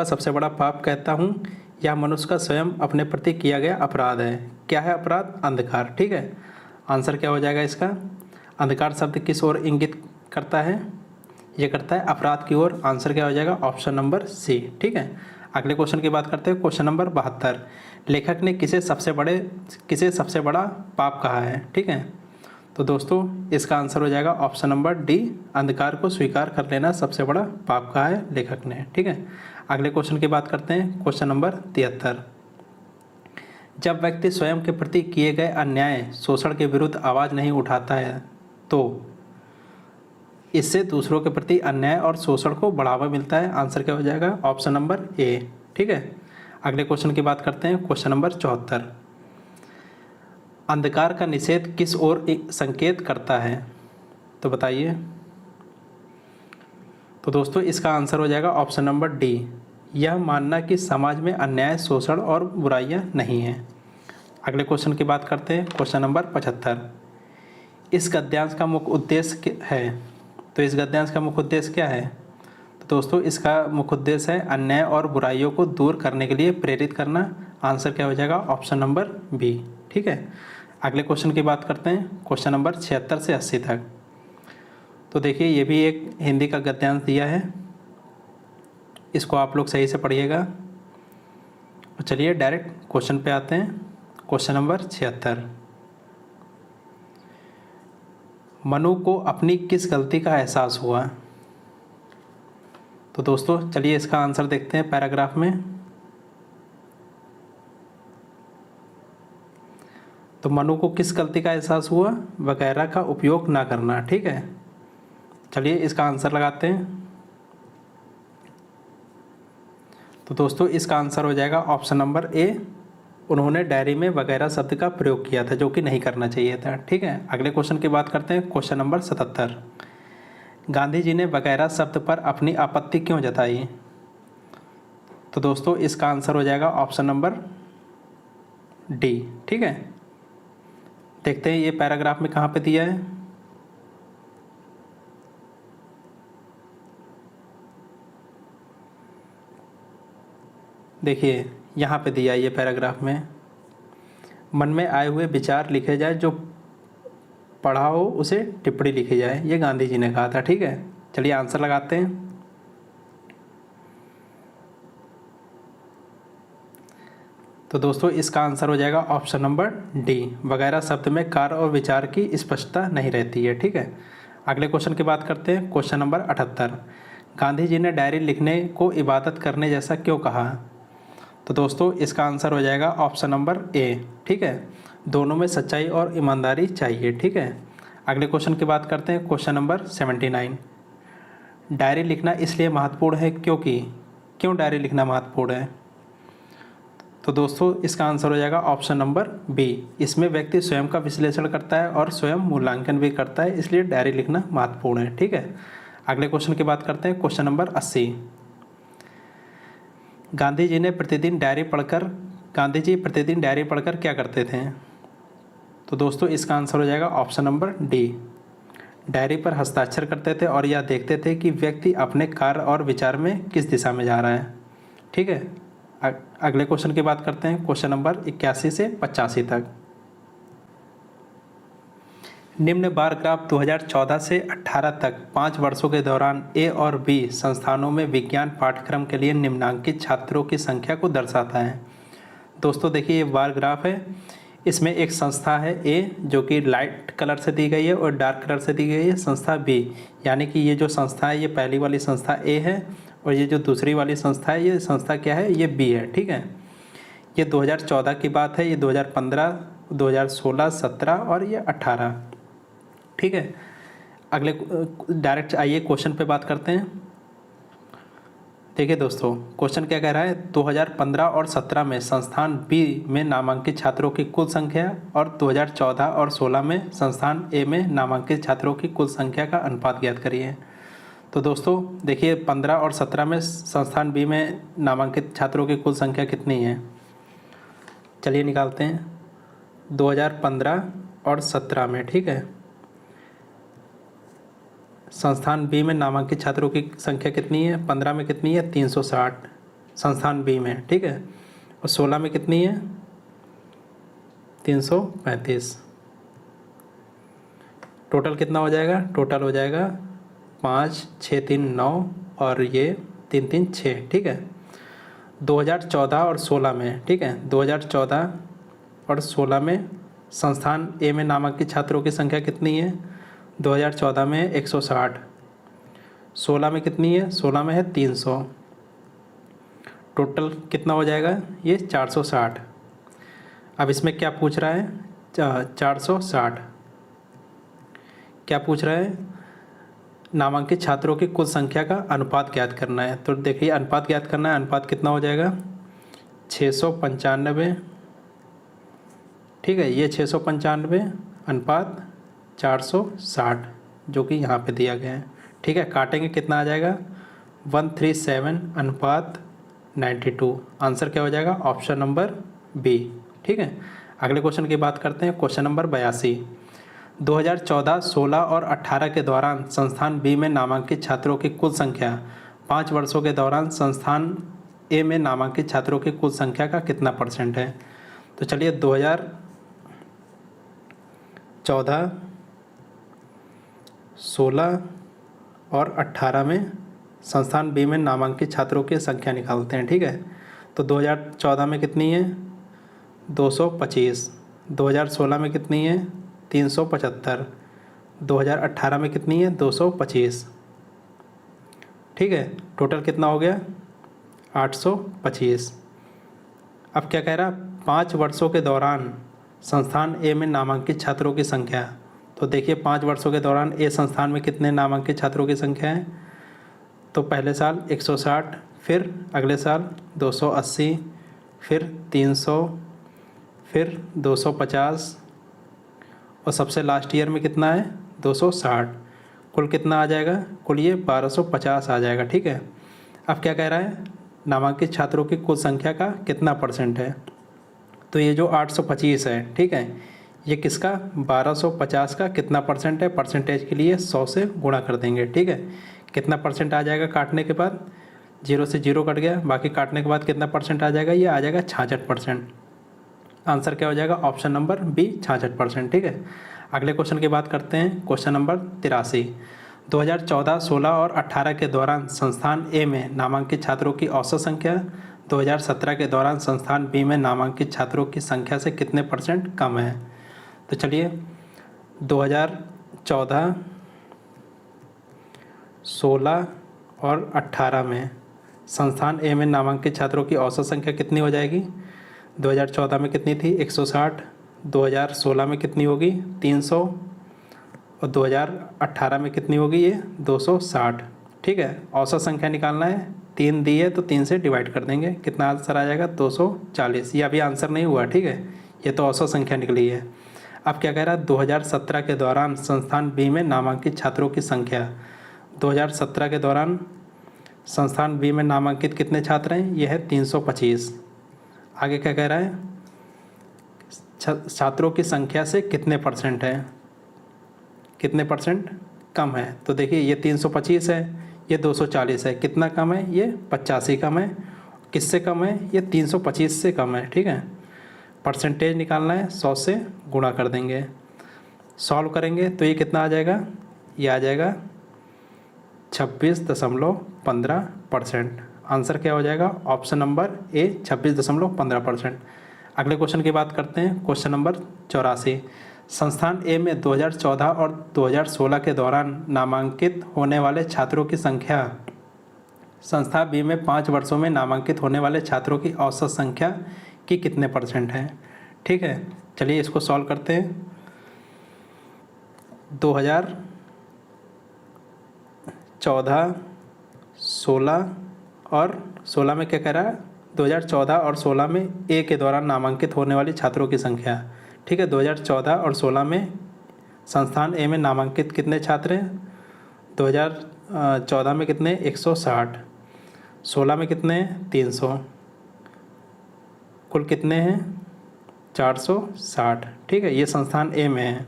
सबसे बड़ा पाप कहता हूँ। यह मनुष्य का स्वयं अपने प्रति किया गया अपराध है। क्या है अपराध? अंधकार। ठीक है, आंसर क्या हो जाएगा इसका? अंधकार शब्द किस ओर इंगित करता है? ये करता है अपराध की ओर। आंसर क्या हो जाएगा? Option number C. ठीक है, अगले क्वेश्चन की बात करते हैं। Question number 72। लेखक ने किसे सबसे बड़ा पाप कहा है? ठीक है, तो दोस्तों इसका आंसर हो जाएगा ऑप्शन नंबर डी, अंधकार को स्वीकार कर लेना सबसे बड़ा पाप कहा है लेखक ने। ठीक है, अगले क्वेश्चन की बात करते हैं। क्वेश्चन नंबर 73, जब व्यक्ति स्वयं के प्रति किए गए अन्याय शोषण के विरुद्ध आवाज़ नहीं उठाता है तो इससे दूसरों के प्रति अन्याय और शोषण को बढ़ावा मिलता है। आंसर क्या हो जाएगा? ऑप्शन नंबर ए। ठीक है, अगले क्वेश्चन की बात करते हैं। क्वेश्चन नंबर 74, अंधकार का निषेध किस ओर संकेत करता है? तो बताइए। तो दोस्तों इसका आंसर हो जाएगा ऑप्शन नंबर डी, यह मानना कि समाज में अन्याय, शोषण और बुराइयां नहीं हैं। अगले क्वेश्चन की बात करते हैं। क्वेश्चन नंबर 75, इस गद्यांश का मुख्य उद्देश्य है? तो इस गद्यांश का मुख्य उद्देश्य क्या है? तो दोस्तों इसका मुख्य उद्देश्य है अन्याय और बुराइयों को दूर करने के लिए प्रेरित करना। आंसर क्या हो जाएगा? Option number B. ठीक है, अगले क्वेश्चन की बात करते हैं। क्वेश्चन नंबर 76 से 80 तक। तो देखिए ये भी एक हिंदी का गद्यांश दिया है, इसको आप लोग सही से पढ़िएगा। और चलिए डायरेक्ट क्वेश्चन पे आते हैं। क्वेश्चन नंबर 76, मनु को अपनी किस गलती का एहसास हुआ? तो दोस्तों चलिए इसका आंसर देखते हैं पैराग्राफ में। तो मनु को किस गलती का एहसास हुआ? वगैरह का उपयोग ना करना। ठीक है, चलिए इसका आंसर लगाते हैं। तो दोस्तों इसका आंसर हो जाएगा ऑप्शन नंबर ए, उन्होंने डायरी में वगैरह शब्द का प्रयोग किया था जो कि नहीं करना चाहिए था। ठीक है, अगले क्वेश्चन की बात करते हैं। क्वेश्चन नंबर 77, गांधी जी ने वगैरह शब्द पर अपनी आपत्ति क्यों जताई? तो दोस्तों इसका आंसर हो जाएगा ऑप्शन नंबर डी। ठीक है, देखते हैं ये पैराग्राफ में कहाँ पे दिया है। देखिए यहाँ पे दिया है ये पैराग्राफ में, मन में आए हुए विचार लिखे जाए, जो पढ़ा हो उसे टिप्पणी लिखी जाए, ये गांधी जी ने कहा था। ठीक है, चलिए आंसर लगाते हैं। तो दोस्तों इसका आंसर हो जाएगा ऑप्शन नंबर डी, वगैरह शब्द में कार्य और विचार की स्पष्टता नहीं रहती है। ठीक है, अगले क्वेश्चन की बात करते हैं। क्वेश्चन नंबर 78, गांधी जी ने डायरी लिखने को इबादत करने जैसा क्यों कहा? तो दोस्तों इसका आंसर हो जाएगा ऑप्शन नंबर ए। ठीक है, दोनों में सच्चाई और ईमानदारी चाहिए। ठीक है, अगले क्वेश्चन की बात करते हैं। क्वेश्चन नंबर 79, डायरी लिखना इसलिए महत्वपूर्ण है क्योंकि, क्यों डायरी लिखना महत्वपूर्ण है? तो दोस्तों इसका आंसर हो जाएगा ऑप्शन नंबर बी, इसमें व्यक्ति स्वयं का विश्लेषण करता है और स्वयं मूल्यांकन भी करता है, इसलिए डायरी लिखना महत्वपूर्ण है। ठीक है, अगले क्वेश्चन की बात करते हैं। क्वेश्चन नंबर 80, गांधी जी प्रतिदिन डायरी पढ़कर क्या करते थे? तो दोस्तों इसका आंसर हो जाएगा ऑप्शन नंबर डी, डायरी पर हस्ताक्षर करते थे और यह देखते थे कि व्यक्ति अपने कार्य और विचार में किस दिशा में जा रहा है। ठीक है, अगले क्वेश्चन की बात करते हैं। क्वेश्चन नंबर 81 से 85 तक। निम्न बार ग्राफ 2014 से 18 तक 5 वर्षों के दौरान ए और बी संस्थानों में विज्ञान पाठ्यक्रम के लिए निम्नांकित छात्रों की संख्या को दर्शाता है। दोस्तों देखिए ये बार ग्राफ है, इसमें एक संस्था है ए जो कि लाइट कलर से दी गई है और डार्क कलर से दी गई है संस्था बी, यानी कि ये जो संस्था है ये पहली वाली संस्था ए है और ये जो दूसरी वाली संस्था है ये संस्था क्या है? ये बी है। ठीक है, ये 2014 की बात है, ये 2015, 2016, 17 और ये 18। ठीक है, अगले डायरेक्ट आइए क्वेश्चन पे बात करते हैं। देखिए दोस्तों क्वेश्चन क्या कह रहा है, 2015 और 17 में संस्थान बी में नामांकित छात्रों की कुल संख्या और 2014 और 16 में संस्थान ए में नामांकित छात्रों की कुल संख्या का अनुपात ज्ञात करिए। तो दोस्तों देखिए 15 और 17 में संस्थान बी में नामांकित छात्रों की कुल संख्या कितनी है? चलिए निकालते हैं। 2015 और 17 में, ठीक है, संस्थान बी में नामांकित छात्रों की संख्या कितनी है? 15 में कितनी है? 360 संस्थान बी में। ठीक है, और 16 में कितनी है? 335। टोटल कितना हो जाएगा? टोटल हो जाएगा 5, 6, 3, 9 और ये 3, 3, 6। ठीक है, 2014 और 16 में, ठीक है, 2014 और 16 में संस्थान ए में नामांकित छात्रों की संख्या कितनी है? 2014 में 160। 16 में कितनी है? 16 में है 300। टोटल कितना हो जाएगा? ये 460। अब इसमें क्या पूछ रहा है? 460 क्या पूछ रहा है? नामांकित छात्रों की कुल संख्या का अनुपात ज्ञात करना है। तो देखिए अनुपात ज्ञात करना है। अनुपात कितना हो जाएगा? 695। ठीक है, ये 695 अनुपात 460 जो कि यहाँ पे दिया गया है। ठीक है, काटेंगे कितना आ जाएगा? 137 अनुपात 92। आंसर क्या हो जाएगा? Option number B. ठीक है, अगले क्वेश्चन की बात करते हैं। Question number 82। 2014, 16 और 18 के दौरान संस्थान बी में नामांकित छात्रों की कुल संख्या 5 वर्षों के दौरान संस्थान ए में नामांकित छात्रों की कुल संख्या का कितना % है? तो चलिए 2014, 16 और 18 में संस्थान बी में नामांकित छात्रों की संख्या निकालते हैं। ठीक है, तो 2014 में कितनी है? 225। 2016 में कितनी है? 375। 2018 में कितनी है? 225। ठीक है, टोटल कितना हो गया? 825। अब क्या कह रहा है? 5 वर्षों के दौरान संस्थान ए में नामांकित छात्रों की संख्या। तो देखिए 5 वर्षों के दौरान ए संस्थान में कितने नामांकित छात्रों की संख्या है? तो पहले साल 160, फिर अगले साल 280, फिर 300, फिर 250 और सबसे लास्ट ईयर में कितना है? 260। कुल कितना आ जाएगा? कुल ये 1250 आ जाएगा। ठीक है, अब क्या कह रहा है? नामांकित छात्रों की कुल संख्या का कितना % है? तो ये जो 825 है, ठीक है, ये किसका? 1250 का कितना % है? परसेंटेज के लिए 100 से गुणा कर देंगे। ठीक है, कितना % आ जाएगा काटने के बाद? 0 से 0 कट गया, बाकी काटने के बाद कितना % आ जाएगा? ये आ जाएगा 66%। आंसर क्या हो जाएगा? Option number B, 66%। ठीक है, अगले क्वेश्चन की बात करते हैं। Question number 83। 2014, 16 और 18 के दौरान संस्थान ए में नामांकित छात्रों की औसत संख्या 2017 के दौरान संस्थान बी में नामांकित छात्रों की संख्या से कितने % कम है? तो चलिए 2014, 16 और 18 में संस्थान ए में नामांकित छात्रों की औसत संख्या कितनी हो जाएगी? 2014 में कितनी थी? 160। 2016 में कितनी होगी? 300 और 2018 में कितनी होगी? ये 260। ठीक है, औसत संख्या निकालना है। 3 दी है तो 3 से डिवाइड कर देंगे। कितना आंसर आ जाएगा? 240। ये अभी आंसर नहीं हुआ। ठीक है, ये तो औसत संख्या निकली है। अब क्या कह रहा है? 2017 के दौरान संस्थान बी में नामांकित छात्रों की संख्या। 2017 के दौरान संस्थान बी में नामांकित कितने छात्र हैं? यह है 325। आगे क्या कह रहा है? छात्रों की संख्या से कितने % है? कितने % कम है? तो देखिए ये 325 है, ये 240 है। कितना कम है? ये 85 कम है। किससे कम है? ये 325 से कम है। ठीक है, परसेंटेज निकालना है, 100 से गुणा कर देंगे। सॉल्व करेंगे तो ये कितना आ जाएगा? ये आ जाएगा 26.15%। आंसर क्या हो जाएगा? ऑप्शन नंबर ए, 26.15%। अगले क्वेश्चन की बात करते हैं। Question number 84। संस्थान ए में 2014 और 2016 के दौरान नामांकित होने वाले छात्रों की संख्या संस्था बी में 5 वर्षों में नामांकित होने वाले छात्रों की औसत संख्या की कितने % है? ठीक है, चलिए इसको सॉल्व करते हैं। 2014, 16 और 16 में क्या कह रहा है? 2014 और 16 में ए के दौरान नामांकित होने वाली छात्रों की संख्या। ठीक है, 2014 और 16 में संस्थान ए में नामांकित कितने छात्र हैं? 2014 में कितने? 160। 16 में कितने हैं? 300। कुल कितने हैं? 460। ठीक है, ये संस्थान ए में है।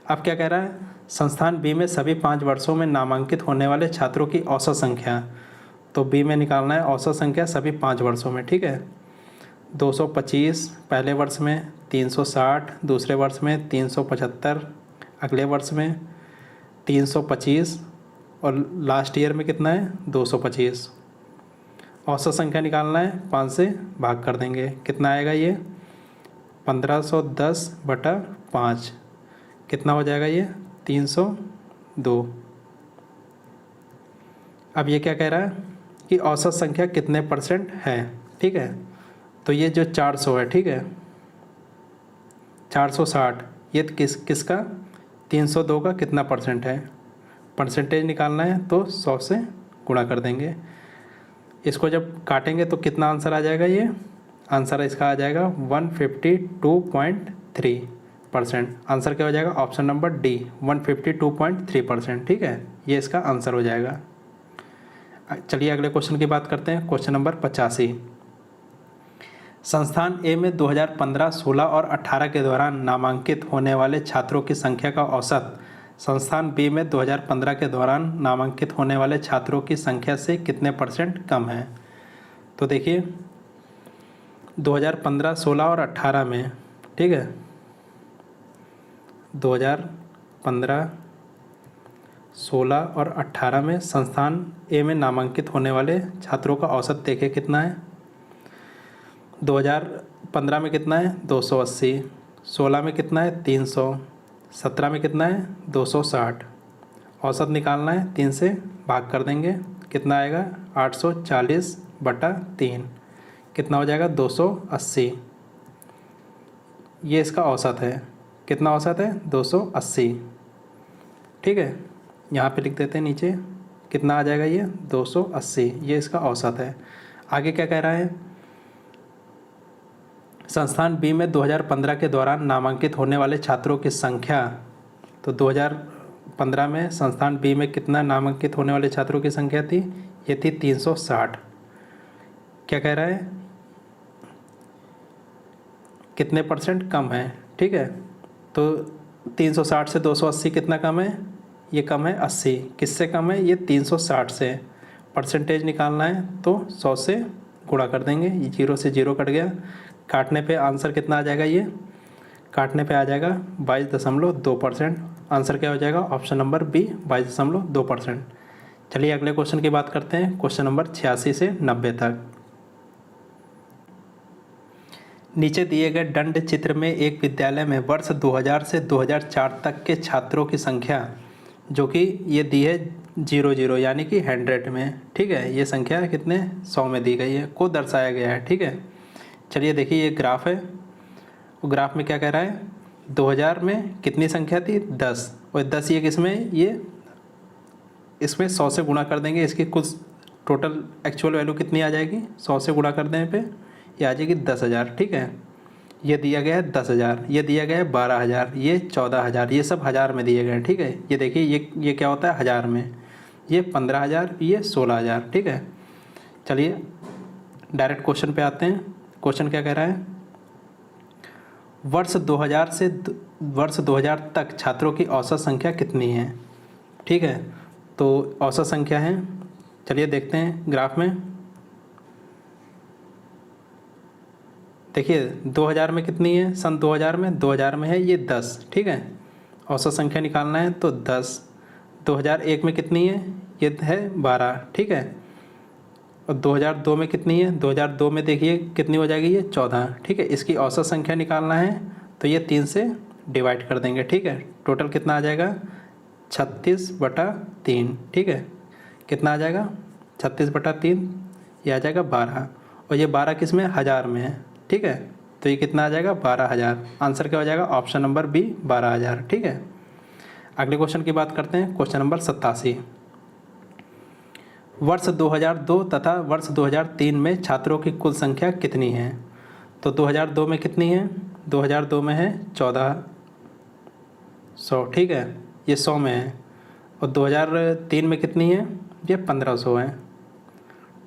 अब क्या कह रहा है? संस्थान बी में सभी 5 वर्षों में नामांकित होने वाले छात्रों की औसत संख्या। तो बी में निकालना है औसत संख्या सभी 5 वर्षों में। ठीक है, 225 पहले वर्ष में, 360 दूसरे वर्ष में, 375 अगले वर्ष में, 325 और लास्ट ईयर में कितना है? 225। औसत संख्या निकालना है, 5 से भाग कर देंगे। कितना आएगा? ये 1510/5 कितना हो जाएगा ये 302। अब ये क्या कह रहा है कि औसत संख्या कितने परसेंट है, ठीक है। तो ये जो 400 है, ठीक है, 460, ये किसका 302 का कितना परसेंट है, परसेंटेज निकालना है तो 100 से गुणा कर देंगे। इसको जब काटेंगे तो कितना आंसर आ जाएगा, ये आंसर इसका आ जाएगा 152.3%। आंसर क्या हो जाएगा, ऑप्शन नंबर डी 152.3%, ठीक है, ये इसका आंसर हो जाएगा। चलिए अगले क्वेश्चन की बात करते हैं। Question number 85। संस्थान ए में 2015, 16 और 18 के दौरान नामांकित होने वाले छात्रों की संख्या का औसत संस्थान बी में 2015 के दौरान नामांकित होने वाले छात्रों की संख्या से कितने परसेंट कम है। तो देखिए 2015, 16 और 18 में, ठीक है, 2015, 16 और 18 में संस्थान ए में नामांकित होने वाले छात्रों का औसत देखें कितना है। 2015 में कितना है 280, 16 में कितना है 300, 17 में कितना है 260। औसत निकालना है, 3 से भाग कर देंगे, कितना आएगा 840/3, कितना हो जाएगा 280। ये इसका औसत है, कितना औसत है 280, ठीक है। यहाँ पे लिख देते हैं नीचे कितना आ जाएगा, ये 280, ये इसका औसत है। आगे क्या कह रहा है, संस्थान बी में 2015 के दौरान नामांकित होने वाले छात्रों की संख्या। तो 2015 में संस्थान बी में कितना नामांकित होने वाले छात्रों की संख्या थी, ये थी 360। क्या कह रहा है, कितने परसेंट कम है, ठीक है। तो 360 से 280 कितना कम है, ये कम है 80। किससे कम है, ये 360 से। परसेंटेज निकालना है तो 100 से गुणा कर देंगे, ये 0 से 0 कट गया। काटने पे आंसर कितना आ जाएगा, ये काटने पे आ जाएगा 22.2%। आंसर क्या हो जाएगा, ऑप्शन नंबर बी 22.2%। चलिए अगले क्वेश्चन की बात करते हैं। क्वेश्चन नंबर 86 से 90 तक। नीचे दिए गए दंड चित्र में एक विद्यालय में वर्ष 2000 से 2004 तक के छात्रों की संख्या, जो कि ये दी है 00 यानी कि 100 में, ठीक है, ये संख्या कितने 100 में दी गई है, को दर्शाया गया है, ठीक है। चलिए देखिए ये ग्राफ है, वो ग्राफ में क्या कह रहा है, 2000 में कितनी संख्या थी 10, और 10 ये किसमें, ये इसमें 100 से गुणा कर देंगे, इसकी कुछ टोटल एक्चुअल वैल्यू कितनी आ जाएगी, 100 से गुणा कर देने पे ये आ जाएगी 10,000, ठीक है। ये दिया गया है 10,000, ये दिया गया है 12,000, ये 14,000, ये सब हज़ार में दिए गए हैं, ठीक है। ये देखिए ये क्या होता है हज़ार में, ये 15,000, ये 16,000, ठीक है। चलिए डायरेक्ट क्वेश्चन पे आते हैं। क्वेश्चन क्या कह रहा है, वर्ष 2000 से वर्ष 2000 तक छात्रों की औसत संख्या कितनी है, ठीक है। तो औसत संख्या है, चलिए देखते हैं ग्राफ में। देखिए 2000 में कितनी है, सन 2000 में है ये 10, ठीक है। औसत संख्या निकालना है तो 10। 2001 में कितनी है, ये है 12, ठीक है। और 2002 में कितनी है, 2002 में देखिए कितनी हो जाएगी, ये 14, ठीक है। इसकी औसत संख्या निकालना है तो ये 3 से डिवाइड कर देंगे, ठीक है। टोटल कितना आ जाएगा 36/3, ठीक है। कितना आ जाएगा 36/3, ये आ जाएगा 12, और ये 12 किस में, हज़ार में है, ठीक है। तो ये कितना आ जाएगा 12,000। आंसर क्या हो जाएगा, ऑप्शन नंबर बी 12,000, ठीक है। अगले क्वेश्चन की बात करते हैं। Question number 87। वर्ष 2002 तथा वर्ष 2003 में छात्रों की कुल संख्या कितनी है। तो 2002 में कितनी है, 2002 में है 1400, ठीक है, ये 100 में है। और 2003 में कितनी है, ये 1500 है।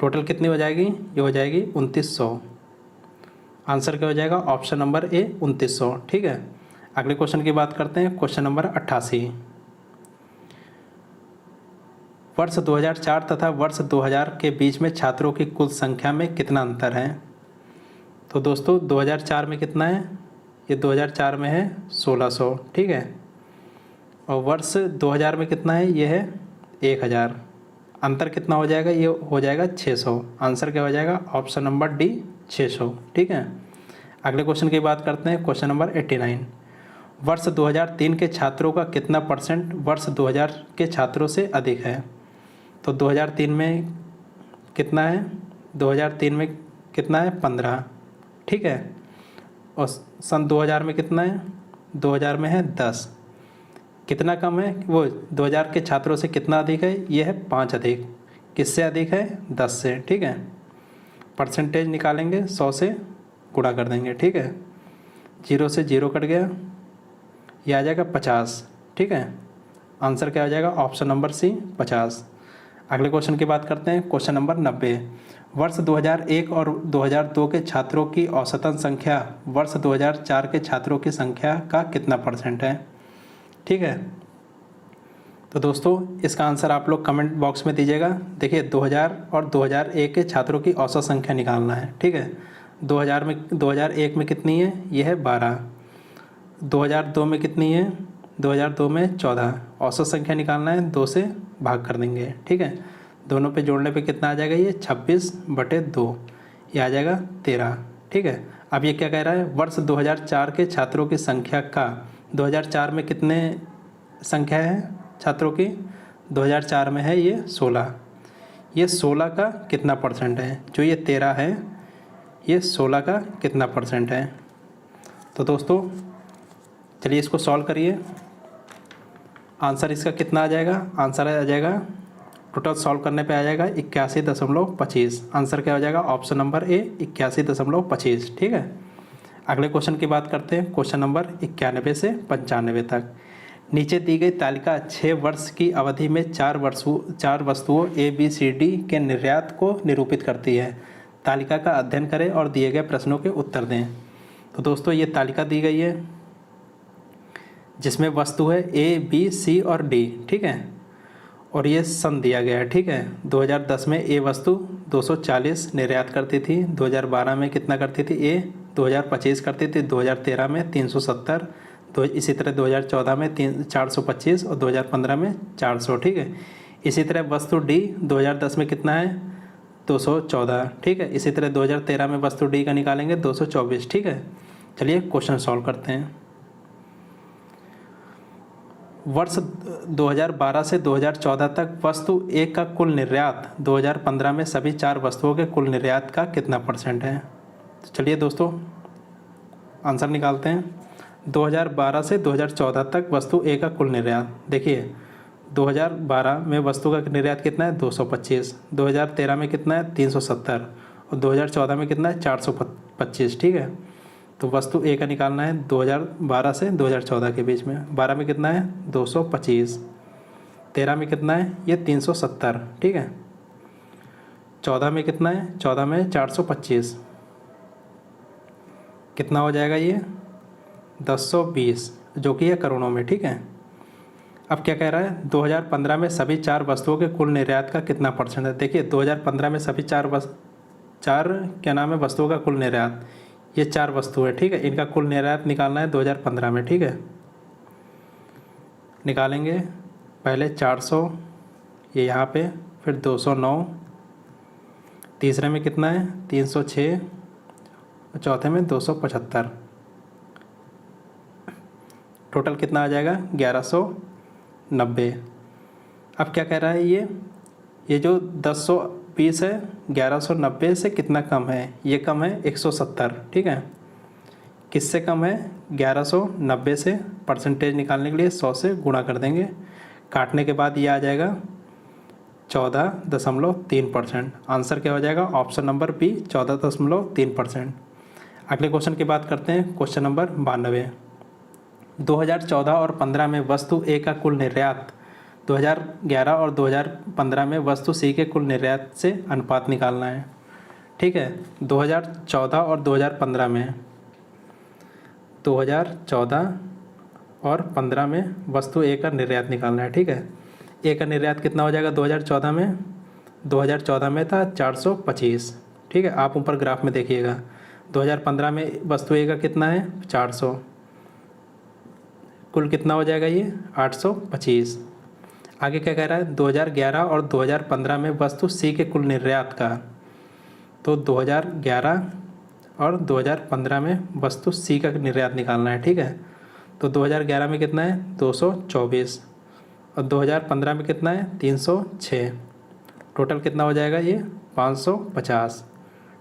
टोटल कितनी हो जाएगी, ये हो जाएगी 2900। आंसर क्या हो जाएगा, ऑप्शन नंबर ए 2900, ठीक है। अगले क्वेश्चन की बात करते हैं। Question number 88। वर्ष 2004 तथा वर्ष 2000 के बीच में छात्रों की कुल संख्या में कितना अंतर है। तो दोस्तों 2004 में कितना है, ये 2004 में है 1600, ठीक है। और वर्ष 2000 में कितना है, ये है 1000। अंतर कितना हो जाएगा, ये हो जाएगा 600। आंसर क्या हो जाएगा, ऑप्शन नंबर डी 600, ठीक है। अगले क्वेश्चन की बात करते हैं, क्वेश्चन नंबर 89। वर्ष 2003 के छात्रों का कितना परसेंट वर्ष 2000 के छात्रों से अधिक है? तो 2003 में कितना है? 2003 में कितना है? 15, ठीक है। और सन 2000 में कितना है? 2000 में है 10। कितना कम है? वो 2000 के छात्रों से कितना अधिक है? ये है 5 अधिक। किससे अधिक है? 10 से, ठीक है। परसेंटेज निकालेंगे, 100 से गुणा कर देंगे, ठीक है। 0 से 0 कट गया, ये आ जाएगा 50, ठीक है। आंसर क्या आ जाएगा? Option number C, 50। अगले क्वेश्चन की बात करते हैं, क्वेश्चन नंबर 90। वर्ष 2001 और 2002 के छात्रों की औसतन संख्या वर्ष 2004 के छात्रों की संख्या का कितना परसेंट है? ठीक है। तो दोस्तों इसका आंसर आप लोग कमेंट बॉक्स में दीजिएगा। देखिए 2000 और 2001 के छात्रों की औसत संख्या निकालना है, ठीक है। 2001 में कितनी है? ये है 12। 2002 में कितनी है? 2002 में 14। औसत संख्या निकालना है, 2 से भाग कर देंगे, ठीक है। दोनों पे जोड़ने पे कितना आ जाएगा? ये 26/2, ये आ जाएगा 13, ठीक है। अब ये क्या कह रहा है? वर्ष 2004 के छात्रों की संख्या का 2004 में कितने संख्या है छात्रों की? 2004 में है ये 16। ये 16 का कितना परसेंट है? जो ये 13 है, ये 16 का कितना परसेंट है? तो दोस्तों चलिए इसको सॉल्व करिए। आंसर इसका कितना आ जाएगा? आंसर आ जाएगा, टोटल सॉल्व करने पे आ जाएगा 81.25। आंसर क्या हो जाएगा? ऑप्शन नंबर ए, 81.25, ठीक है। अगले क्वेश्चन की बात करते हैं, क्वेश्चन नंबर 91 से 95 तक। नीचे दी गई तालिका 6 वर्ष की अवधि में 4 वस्तुओं ABCD के निर्यात को निरूपित करती है। तालिका का अध्ययन करें और दिए गए प्रश्नों के उत्तर दें। तो दोस्तों ये तालिका दी गई है जिसमें वस्तु है A, B, C और D, ठीक है। और ये सन दिया गया है, ठीक है। 2010 में A वस्तु 240 निर्यात करती थी, 2012 में कितना करती थी A? 2025 करती थी, 2013 में 370, तो इसी तरह 2014 में 425 और 2015 में 400, ठीक है। इसी तरह वस्तु D 2010 में कितना है? 214, ठीक है। इसी तरह 2013 में वस्तु D का निकालेंगे 224, ठीक है। चलिए क्वेश्चन सॉल्व करते हैं। वर्ष 2012 से 2014 तक वस्तु A का कुल निर्यात 2015 में सभी 4 वस्तुओं के कुल निर्यात का कितना परसेंट है? तो चलिए दोस्तों आंसर निकालते हैं। 2012 से 2014 तक वस्तु A का कुल निर्यात, देखिए 2012 में वस्तु का निर्यात कितना है? 225। 2013 में कितना है? 370 और 2014 में कितना है? 425, ठीक है। तो वस्तु A का निकालना है 2012 से 2014 के बीच में। 12 में कितना है? 225। 13 में कितना है? ये 370, ठीक है। 14 में कितना है? 14 में 425। कितना हो जाएगा ये? 1020, जो कि है करोड़ों में, ठीक है। अब क्या कह रहा है? 2015 में सभी 4 वस्तुओं के कुल निर्यात का कितना परसेंट है? देखिए 2015 में सभी 4 क्या नाम है वस्तुओं का कुल निर्यात, ये 4 वस्तु है, ठीक है। इनका कुल निर्यात निकालना है 2015 में, ठीक है। निकालेंगे पहले 400, ये यहाँ पे, फिर 209, तीसरे में कितना है? 306 और चौथे में 275। टोटल कितना आ जाएगा? 1190। अब क्या कह रहा है? ये जो 1020 है 1190 से कितना कम है? ये कम है 170, ठीक है। किससे कम है? 1190 से। परसेंटेज निकालने के लिए 100 से गुणा कर देंगे, काटने के बाद ये आ जाएगा 14.3%। आंसर क्या हो जाएगा? Option number B, 14.3%। अगले क्वेश्चन की बात करते हैं, क्वेश्चन नंबर 92। 2014 और 15 में वस्तु ए का कुल निर्यात 2011 और 2015 में वस्तु सी के कुल निर्यात से अनुपात निकालना है, ठीक है। 2014 और 2015 में 2014 और 15 में वस्तु ए का निर्यात निकालना है, ठीक है। ए का निर्यात कितना हो जाएगा? 2014 में 2014 में था 425, ठीक है। आप ऊपर ग्राफ में देखिएगा। 2015 में वस्तु ए का कितना है? 400। कुल कितना हो जाएगा ये? 825। आगे क्या कह रहा है? 2011 और 2015 में वस्तु सी के कुल निर्यात का, तो 2011 और 2015 में वस्तु सी का निर्यात निकालना है, ठीक है। तो 2011 में कितना है 224 और 2015 में कितना है 306, टोटल कितना हो जाएगा ये 550,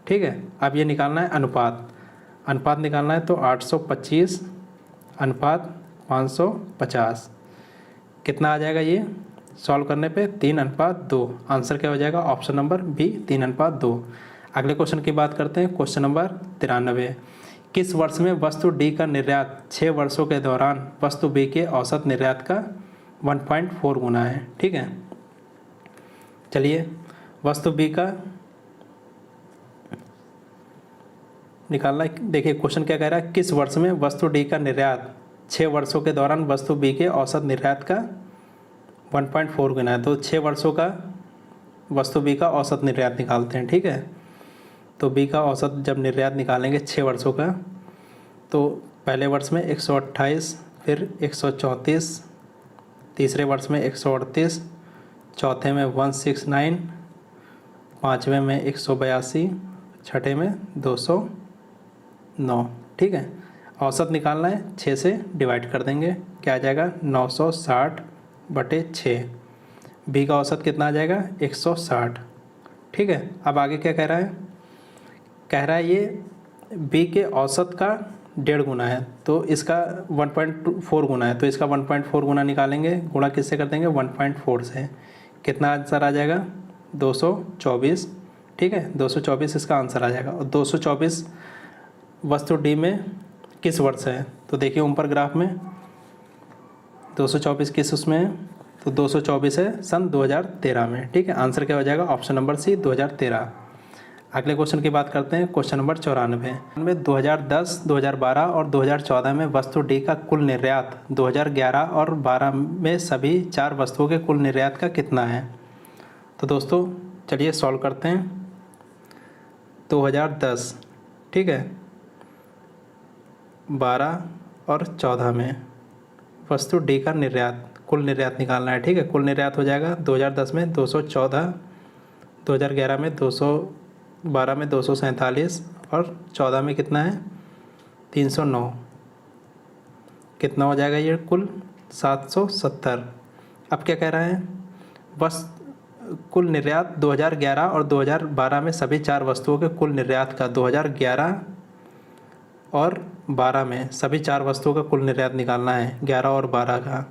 ठीक है। अब ये निकालना है अनुपात निकालना है, तो 825 अनुपात 550 कितना आ जाएगा ये सॉल्व करने पे 3:2। आंसर क्या हो जाएगा ऑप्शन नंबर बी 3:2। अगले क्वेश्चन की बात करते हैं, क्वेश्चन नंबर 93। किस वर्ष में वस्तु डी का निर्यात 6 वर्षों के दौरान वस्तु बी के औसत निर्यात का 1.4 गुना है, ठीक है। चलिए वस्तु बी का निकालना है। देखिए क्वेश्चन क्या कह रहा है, किस वर्ष में वस्तु डी का निर्यात 6 वर्षों के दौरान वस्तु बी के औसत निर्यात का 1.4 गुना है। तो 6 वर्षों का वस्तु बी का औसत निर्यात निकालते हैं, ठीक है। तो बी का औसत जब निर्यात निकालेंगे 6 वर्षों का, तो पहले वर्ष में 128, फिर 134, तीसरे वर्ष में 138, चौथे में 169, पाँचवें में 182, छठे में 209, ठीक है। औसत निकालना है, 6 से डिवाइड कर देंगे, क्या आ जाएगा 960/6। बी का औसत कितना आ जाएगा 160, ठीक है। अब आगे क्या कह रहा है ये बी के औसत का 1.5 गुना है, तो इसका 1.4 गुना है, तो इसका 1.4 गुना निकालेंगे, गुणा किससे कर देंगे 1.4 से, कितना आंसर आ जाएगा 224, ठीक है। 224 इसका आंसर आ जाएगा। और 224 वस्तु डी में किस वर्ष है, तो देखिए ऊपर ग्राफ में 224 किस उसमें है, तो 224 है सन 2013 में, ठीक है। आंसर क्या हो जाएगा ऑप्शन नंबर सी 2013। अगले क्वेश्चन की बात करते हैं, क्वेश्चन नंबर 94 में 2010, 2012 और 2014 में वस्तु डी का कुल निर्यात 2011 और 12 में सभी 4 वस्तुओं के कुल निर्यात का कितना है। तो दोस्तों चलिए सॉल्व करते हैं। 2010, ठीक है, 12 और 14 में वस्तु डी का निर्यात कुल निर्यात निकालना है, ठीक है। कुल निर्यात हो जाएगा 2010 में 214, 2011 में 212 में 247 और 14 में कितना है 309, कितना हो जाएगा ये कुल 770। अब क्या कह रहा है, बस कुल निर्यात 2011 और 2012 में सभी 4 वस्तुओं के कुल निर्यात का 2011 और 12 में सभी 4 वस्तुओं का कुल निर्यात निकालना है, 11 और 12 का।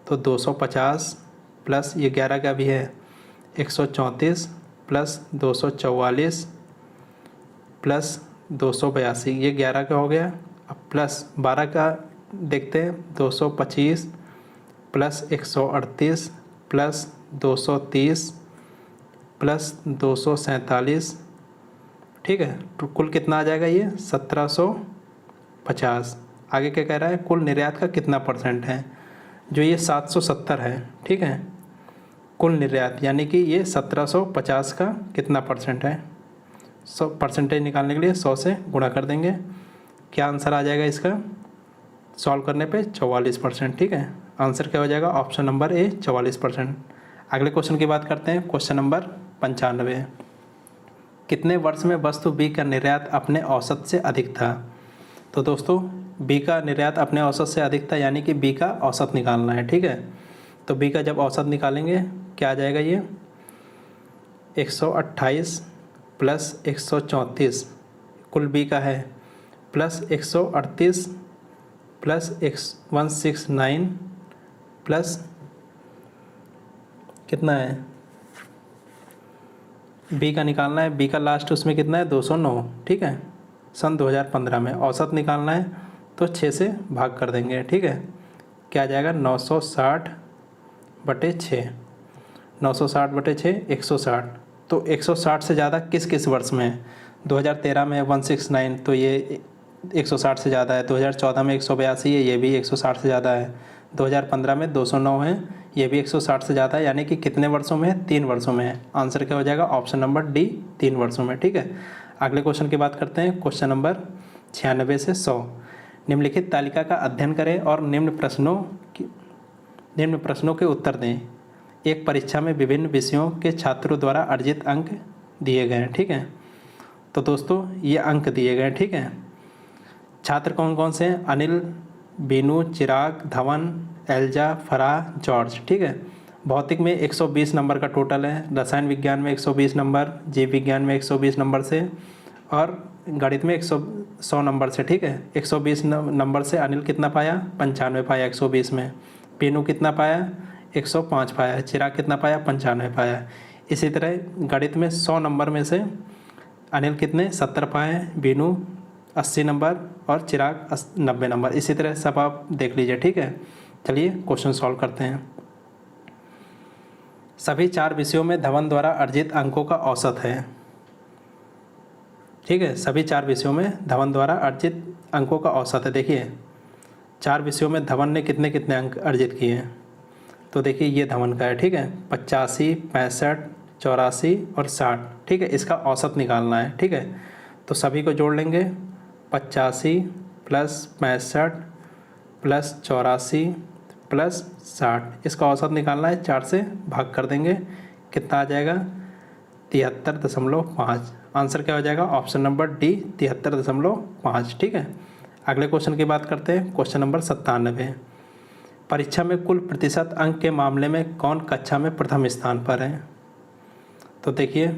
तो 250 प्लस ये 11 का भी है 134 प्लस 244 प्लस 282, ये 11 का हो गया। अब प्लस 12 का देखते हैं, 225 प्लस 138 प्लस 230 प्लस 247, ठीक है। तो कुल कितना आ जाएगा ये 1750। आगे क्या कह रहा है, कुल निर्यात का कितना परसेंट है, जो ये 770 है, ठीक है। कुल निर्यात यानी कि ये 1750 का कितना परसेंट है, 100 परसेंटेज निकालने के लिए 100 से गुणा कर देंगे, क्या आंसर आ जाएगा इसका सॉल्व करने पे 44%, ठीक है। आंसर क्या हो जाएगा ऑप्शन नंबर ए 44%। अगले क्वेश्चन की बात करते हैं, क्वेश्चन नंबर 95। कितने वर्ष में वस्तु बी का निर्यात अपने औसत से अधिक था। तो दोस्तों बी का निर्यात अपने औसत से अधिक था, यानी कि बी का औसत निकालना है, ठीक है। तो बी का जब औसत निकालेंगे क्या आ जाएगा, ये 128 प्लस 134 कुल बी का है, प्लस 138 प्लस 169 प्लस कितना है बी का निकालना है, बी का लास्ट उसमें कितना है 209, ठीक है। सन 2015 में औसत निकालना है, तो 6 से भाग कर देंगे, ठीक है। क्या आ जाएगा 960/6, 960/6 160। तो 160 से ज़्यादा किस किस वर्ष में है, 2013 में 169, तो ये 160 से ज़्यादा है। 2014 में 182 है, ये भी 160 से ज़्यादा है। 2015 में 209 है, ये भी 160 से ज़्यादा है, यानी कि कितने वर्षों में है 3 वर्षों में है। आंसर क्या हो जाएगा ऑप्शन नंबर डी 3 वर्षों में, ठीक है। अगले क्वेश्चन की बात करते हैं, क्वेश्चन नंबर 96 से 100। निम्नलिखित तालिका का अध्ययन करें और निम्न प्रश्नों के उत्तर दें। एक परीक्षा में विभिन्न विषयों के छात्रों द्वारा अर्जित अंक दिए गए हैं, ठीक है। तो दोस्तों ये अंक दिए गए, ठीक है। छात्र कौन कौन से हैं? अनिल, बीनू, चिराग, धवन, एल्जा, फराह, जॉर्ज, ठीक है। भौतिक में 120 नंबर का टोटल है, रसायन विज्ञान में 120 नंबर, जीव विज्ञान में 120 नंबर से, और गणित में 100 नंबर से, ठीक है। 120 नंबर से अनिल कितना पाया? 95 पाया 120 में। बीनू कितना पाया? 105 पाया। चिराग कितना पाया? 95 पाया। इसी तरह गणित में 100 नंबर में से अनिल कितने? 70 पाए, बीनू 80 नंबर और चिराग 90 नंबर। इसी तरह सब आप देख लीजिए, ठीक है। चलिए क्वेश्चन सॉल्व करते हैं। सभी 4 विषयों में धवन द्वारा अर्जित अंकों का औसत है, ठीक है। सभी 4 विषयों में धवन द्वारा अर्जित अंकों का औसत है। देखिए 4 विषयों में धवन ने कितने कितने अंक अर्जित किए हैं, तो देखिए ये धवन का है, ठीक है। 85, 65, 84 और 60, ठीक है। इसका औसत निकालना है, ठीक है। तो सभी को जोड़ लेंगे, 85 प्लस 65 प्लस 84 प्लस 60, इसका औसत निकालना है। 4 से भाग कर देंगे, कितना आ जाएगा? 73.5। आंसर क्या हो जाएगा? ऑप्शन नंबर डी, 73.5, ठीक है। अगले क्वेश्चन की बात करते हैं, क्वेश्चन नंबर 97। परीक्षा में कुल प्रतिशत अंक के मामले में कौन कक्षा में प्रथम स्थान पर है? तो देखिए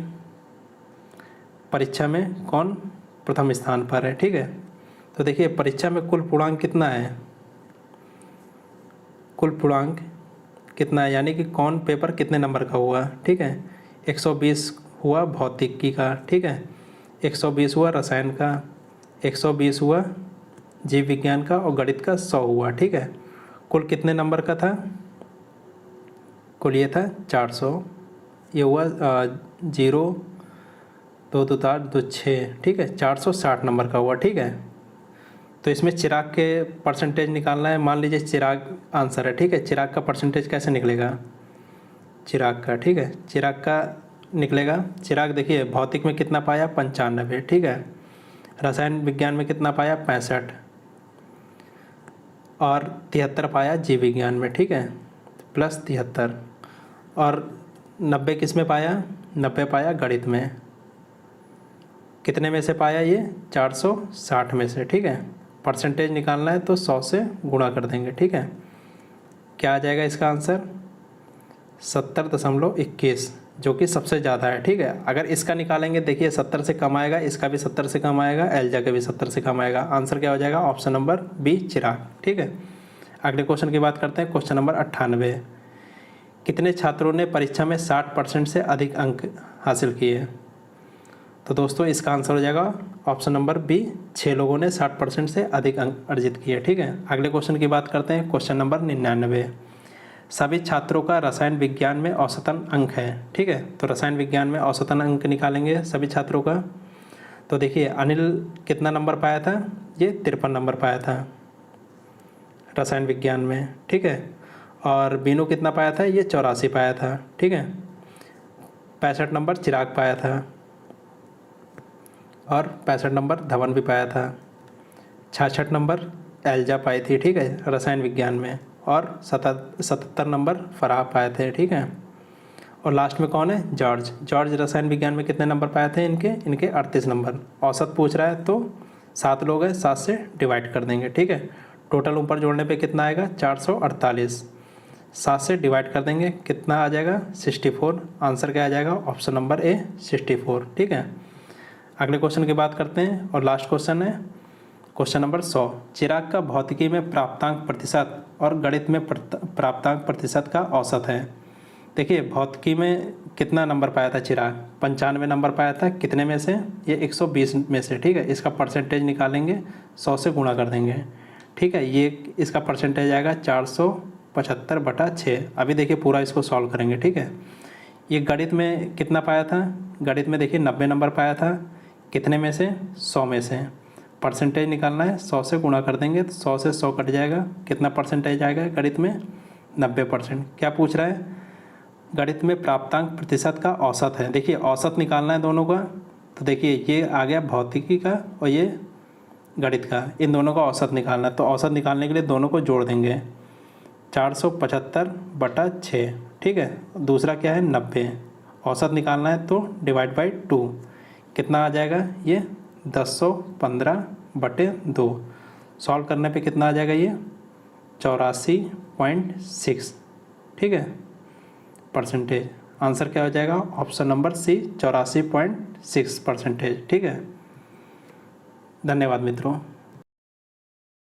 परीक्षा में कौन प्रथम स्थान पर है, ठीक है। तो देखिए परीक्षा में कुल पूर्णांक कितना है? कुल पूर्णांक कितना है, यानी कि कौन पेपर कितने नंबर का हुआ, ठीक है। 120 हुआ भौतिकी का, ठीक है। 120 हुआ रसायन का, 120 हुआ जीव विज्ञान का, और गणित का 100 हुआ, ठीक है। कुल कितने नंबर का था? कुल ये था 400। ये हुआ 0 2 2 4 2 6, ठीक है। 460 नंबर का हुआ, ठीक है। तो इसमें चिराग के परसेंटेज निकालना है। मान लीजिए चिराग आंसर है, ठीक है। चिराग का परसेंटेज कैसे निकलेगा? चिराग का, ठीक है, चिराग का निकलेगा। चिराग देखिए भौतिक में कितना पाया? 95, ठीक है। रसायन विज्ञान में कितना पाया? 65 और 73 पाया जीव विज्ञान में, ठीक है, प्लस 73। और 90 किस में पाया? 90 पाया गणित में। कितने में से पाया ये? 460 में से, ठीक है। परसेंटेज निकालना है तो 100 से गुणा कर देंगे, ठीक है। क्या आ जाएगा इसका आंसर? 70.21, जो कि सबसे ज़्यादा है, ठीक है। अगर इसका निकालेंगे, देखिए 70 से कम आएगा, इसका भी 70 से कम आएगा, एल्जा का भी 70 से कम आएगा। आंसर क्या हो जाएगा? ऑप्शन नंबर बी, चिराग, ठीक है। अगले क्वेश्चन की बात करते हैं, क्वेश्चन नंबर 98। कितने छात्रों ने परीक्षा में 60% से अधिक अंक हासिल किए? तो दोस्तों इसका आंसर हो जाएगा ऑप्शन नंबर बी, 6 लोगों ने 60% से अधिक अंक अर्जित किए, ठीक है। अगले क्वेश्चन की बात करते हैं, क्वेश्चन नंबर 99। सभी छात्रों का रसायन विज्ञान में औसतन अंक है, ठीक है। तो रसायन विज्ञान में औसतन अंक निकालेंगे सभी छात्रों का। तो देखिए अनिल कितना नंबर पाया था? ये 53 नंबर पाया था रसायन विज्ञान में, ठीक है। और बीनू कितना पाया था? ये 84 पाया था, ठीक है। 65 नंबर चिराग पाया था और 65 नंबर धवन भी पाया था। 66 नंबर एल्जा पाई थी, ठीक है, रसायन विज्ञान में। और 77 नंबर फराह पाए थे, ठीक है। और लास्ट में कौन है? जॉर्ज। जॉर्ज रसायन विज्ञान में कितने नंबर पाए थे? इनके 38 नंबर। औसत पूछ रहा है तो 7 लोग हैं, 7 से डिवाइड कर देंगे, ठीक है। टोटल ऊपर जोड़ने पे कितना आएगा? 448। 7 से डिवाइड कर देंगे, कितना आ जाएगा? 64। आंसर क्या आ जाएगा? ऑप्शन नंबर ए, 64, ठीक है। अगले क्वेश्चन की बात करते हैं और लास्ट क्वेश्चन है क्वेश्चन नंबर 100। चिराग का भौतिकी में प्राप्तांक प्रतिशत और गणित में प्राप्तांक प्रतिशत का औसत है। देखिए भौतिकी में कितना नंबर पाया था चिराग? 95 नंबर पाया था। कितने में से? ये 120 में से, ठीक है। इसका परसेंटेज निकालेंगे, 100 से गुणा कर देंगे, ठीक है। ये इसका परसेंटेज आएगा 475/6। अभी देखिए पूरा इसको सॉल्व करेंगे, ठीक है। ये गणित में कितना पाया था? गणित में देखिए 90 नंबर पाया था। कितने में से? 100 में से। परसेंटेज निकालना है, 100 से गुणा कर देंगे तो 100 से 100 कट जाएगा। कितना परसेंटेज आएगा गणित में? 90%। क्या पूछ रहा है? गणित में प्राप्तांक प्रतिशत का औसत है। देखिए औसत निकालना है दोनों का। तो देखिए ये आ गया भौतिकी का और ये गणित का, इन दोनों का औसत निकालना है। तो औसत निकालने के लिए दोनों को जोड़ देंगे, 475/6, ठीक है। दूसरा क्या है? 90। औसत निकालना है तो डिवाइड बाई 2, कितना आ जाएगा ये 1015/2। सॉल्व करने पे कितना आ जाएगा ये 84.6। ठीक है, परसेंटेज। आंसर क्या हो जाएगा ऑप्शन नंबर सी 84.6%। ठीक है, धन्यवाद मित्रों।